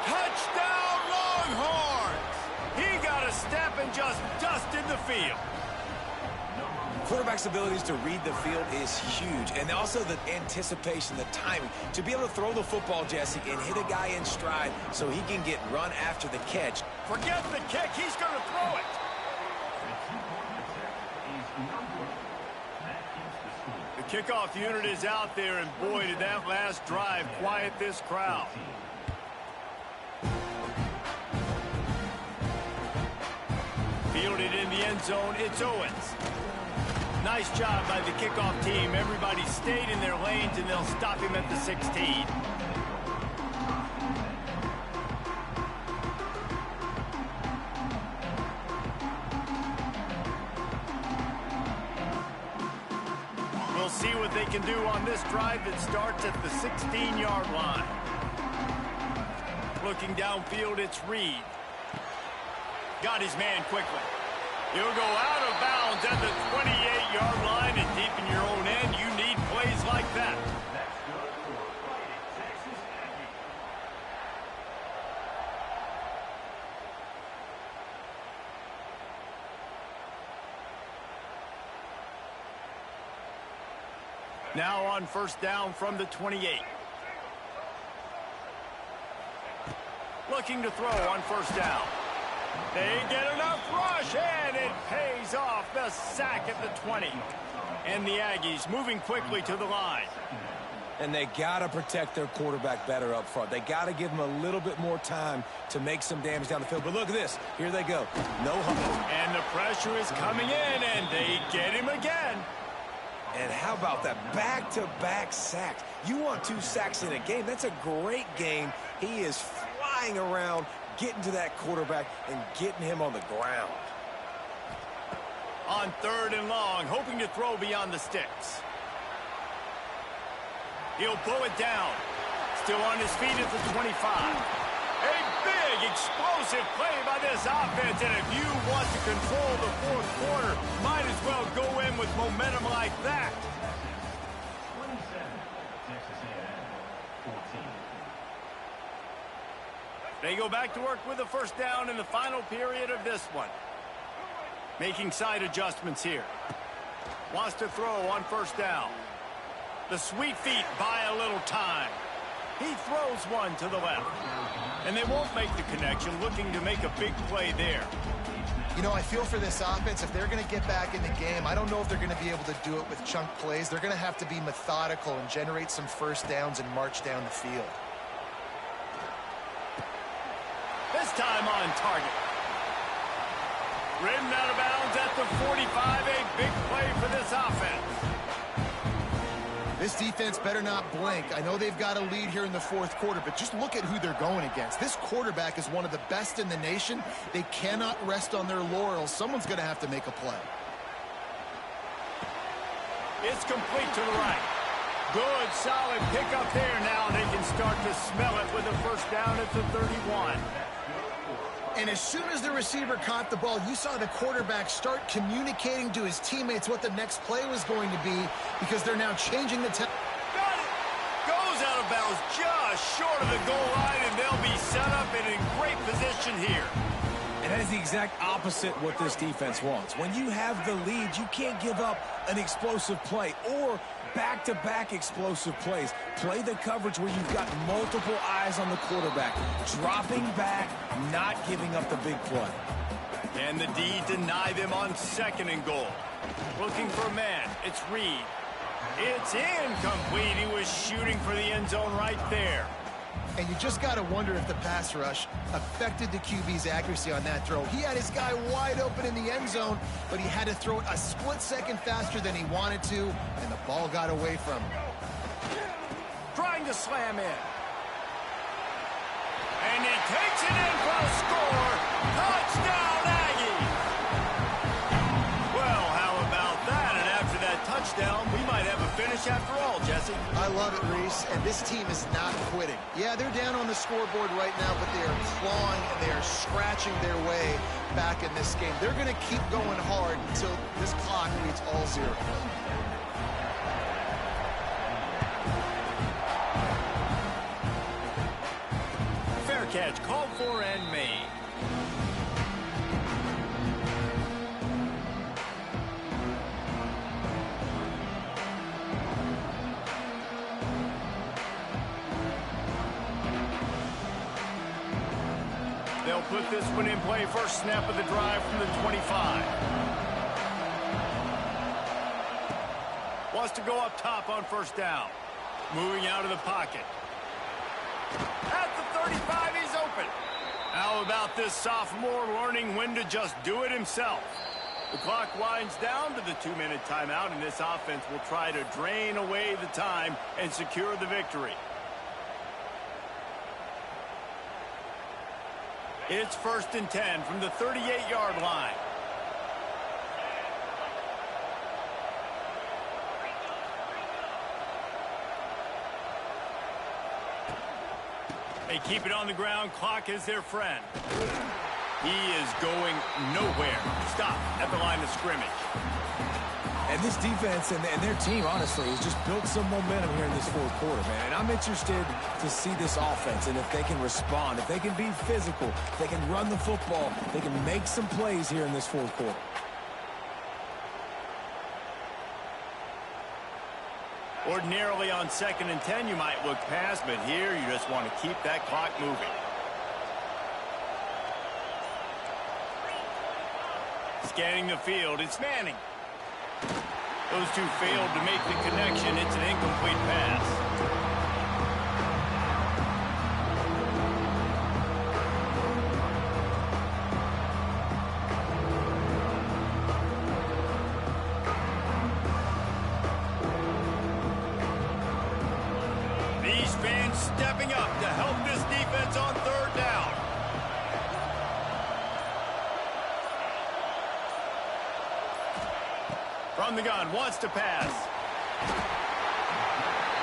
Touchdown, Longhorns! He got a step and just dusted the field. Quarterback's abilities to read the field is huge, and also the anticipation, the timing. To be able to throw the football, Jesse, and hit a guy in stride so he can get run after the catch. Forget the kick. He's going to throw it. The kickoff unit is out there, and boy, did that last drive quiet this crowd. Fielded in the end zone, it's Owens. Nice job by the kickoff team. Everybody stayed in their lanes, and they'll stop him at the 16. We'll see what they can do on this drive that starts at the 16-yard line. Looking downfield, it's Reed. Got his man quickly. He'll go out of bounds at the 28-yard line, and deep in your own end, you need plays like that. Now on 1st down from the 28. Looking to throw on 1st down. They get enough rush, and it pays off. The sack at the 20. And the Aggies moving quickly to the line. And they got to protect their quarterback better up front. They got to give him a little bit more time to make some damage down the field. But look at this. Here they go. No huddle. And the pressure is coming in, and they get him again. And how about that back-to-back sacks? You want 2 sacks in a game. That's a great game. He is flying around, getting to that quarterback and getting him on the ground. On 3rd and long, hoping to throw beyond the sticks. He'll pull it down. Still on his feet at the 25. A big, explosive play by this offense, and if you want to control the 4th quarter, might as well go in with momentum like that. They go back to work with a 1st down in the final period of this one. Making side adjustments here. Wants to throw on 1st down. The sweet feet buy a little time. He throws one to the left. And they won't make the connection, looking to make a big play there. You know, I feel for this offense, if they're going to get back in the game, I don't know if they're going to be able to do it with chunk plays. They're going to have to be methodical and generate some first downs and march down the field. This time on target. Ridden out of bounds at the 45, a big play for this offense. This defense better not blink. I know they've got a lead here in the fourth quarter, but just look at who they're going against. This quarterback is one of the best in the nation. They cannot rest on their laurels. Someone's going to have to make a play. It's complete to the right. Good, solid pickup there. Now they can start to smell it with a first down at the 31. And as soon as the receiver caught the ball, you saw the quarterback start communicating to his teammates what the next play was going to be, because they're now changing the tempo. Got it! Goes out of bounds just short of the goal line, and they'll be set up and in great position here. And that is the exact opposite what this defense wants. When you have the lead, you can't give up an explosive play or back-to-back explosive plays. Play the coverage where you've got multiple eyes on the quarterback, dropping back, not giving up the big play. And the D deny them on second and goal. Looking for a man. It's Reed. It's incomplete. He was shooting for the end zone right there. And you just got to wonder if the pass rush affected the QB's accuracy on that throw. He had his guy wide open in the end zone, but he had to throw it a split second faster than he wanted to, and the ball got away from him. Trying to slam in. And he takes it in for a score. Touchdown, Aggies! Well, how about that? And after that touchdown, we might have a finish after all, Jesse. I love it, Reese, and this team is not quitting. Yeah, they're down on the scoreboard right now, but they are clawing and they are scratching their way back in this game. They're going to keep going hard until this clock reads all zero. Fair catch, called for and made. They'll put this one in play. First snap of the drive from the 25. Wants to go up top on first down. Moving out of the pocket. At the 35, he's open. How about this sophomore learning when to just do it himself? The clock winds down to the 2-minute timeout, and this offense will try to drain away the time and secure the victory. It's 1st and 10 from the 38-yard line. They keep it on the ground. Clock is their friend. He is going nowhere. Stop at the line of scrimmage. And this defense and their team, honestly, has just built some momentum here in this fourth quarter, man. And I'm interested to see this offense and if they can respond, if they can be physical, if they can run the football, they can make some plays here in this fourth quarter. Ordinarily on 2nd and 10, you might look past, but here you just want to keep that clock moving. Scanning the field, it's Manning. Those two failed to make the connection. It's an incomplete pass. These fans stepping up to help this defense on 3rd down. From the gun, wants to pass.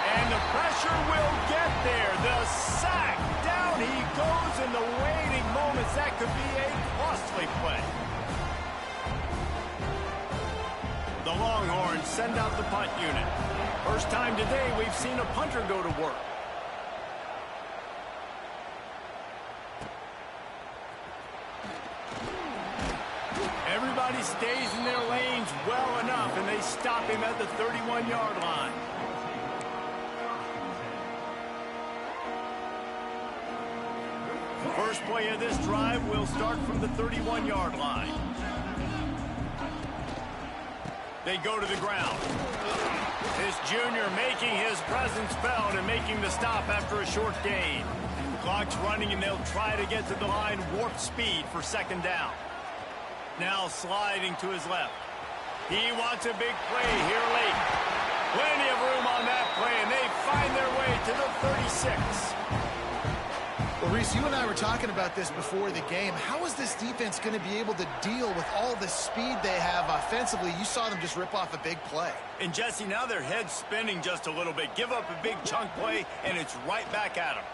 And the pressure will get there. The sack. Down he goes in the waiting moments. That could be a costly play. The Longhorns send out the punt unit. First time today we've seen a punter go to work. Everybody stays in their lanes well enough, and they stop him at the 31-yard line. First play of this drive will start from the 31-yard line. They go to the ground. This junior making his presence felt and making the stop after a short gain. Clock's running, and they'll try to get to the line warp speed for second down. Now sliding to his left. He wants a big play here late. Plenty of room on that play, and they find their way to the 36. Well, Reese, you and I were talking about this before the game. How is this defense going to be able to deal with all the speed they have offensively? You saw them just rip off a big play. And, Jesse, now their head's spinning just a little bit. Give up a big chunk play, and it's right back at them.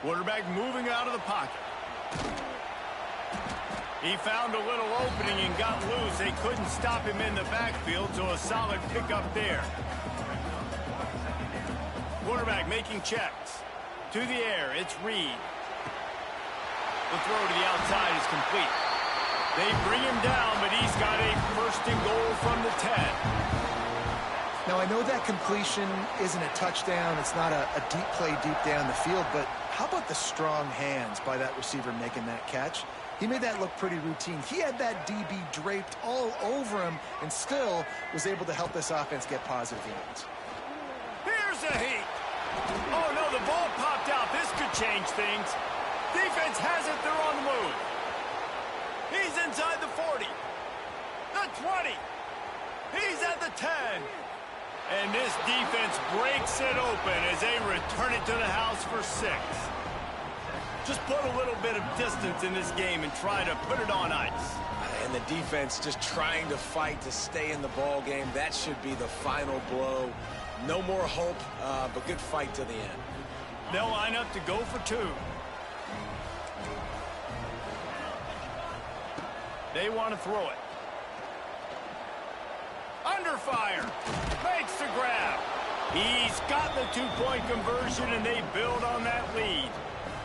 Quarterback moving out of the pocket. He found a little opening and got loose. They couldn't stop him in the backfield, so a solid pickup there. Quarterback making checks. To the air, it's Reed. The throw to the outside is complete. They bring him down, but he's got a first and goal from the 10. Now, I know that completion isn't a touchdown. It's not a deep play deep down the field, but how about the strong hands by that receiver making that catch? He made that look pretty routine. He had that DB draped all over him and still was able to help this offense get positive yards. Here's a heat. Oh, no, the ball popped out. This could change things. Defense has it. They're on the move. He's inside the 40. The 20. He's at the 10. And this defense breaks it open as they return it to the house for 6. Just put a little bit of distance in this game and try to put it on ice. And the defense just trying to fight to stay in the ball game. That should be the final blow. No more hope, but good fight to the end. They'll line up to go for 2. They want to throw it. Under fire. Makes the grab. He's got the 2-point conversion, and they build on that lead.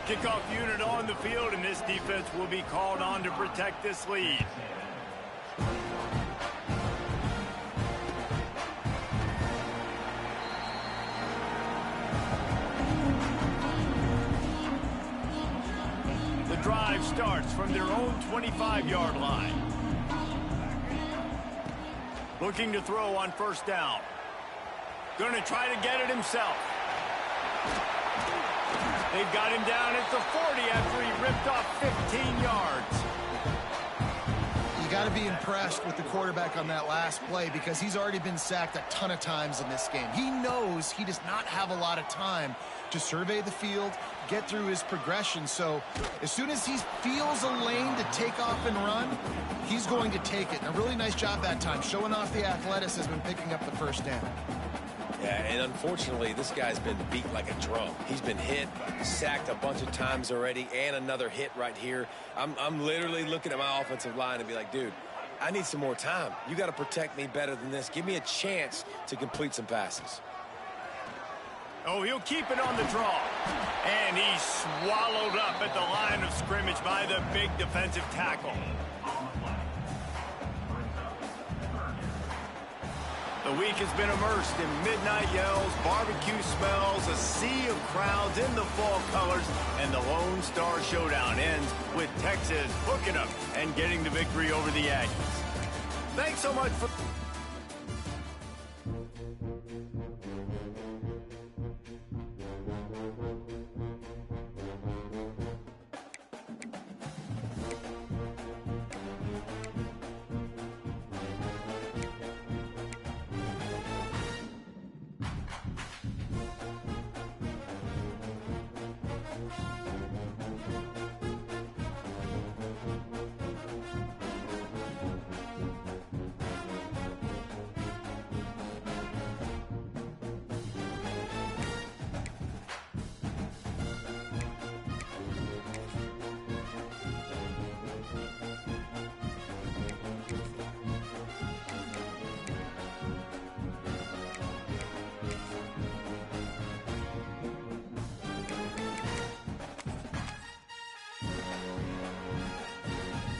Kickoff unit on the field, and this defense will be called on to protect this lead. The drive starts from their own 25-yard line. Looking to throw on first down. Going to try to get it himself. They've got him down at the 40 after he ripped off 15 yards. You got to be impressed with the quarterback on that last play because he's already been sacked a ton of times in this game. He knows he does not have a lot of time to survey the field, get through his progression. So as soon as he feels a lane to take off and run, he's going to take it. And a really nice job that time, showing off the athleticism and picking up the first down. Yeah, and unfortunately, this guy's been beat like a drum. He's been hit, sacked a bunch of times already, and another hit right here. I'm literally looking at my offensive line and be like, dude, I need some more time. You got to protect me better than this. Give me a chance to complete some passes. Oh, he'll keep it on the draw. And he's swallowed up at the line of scrimmage by the big defensive tackle. The week has been immersed in midnight yells, barbecue smells, a sea of crowds in the fall colors, and the Lone Star Showdown ends with Texas hooking up and getting the victory over the Aggies. Thanks so much for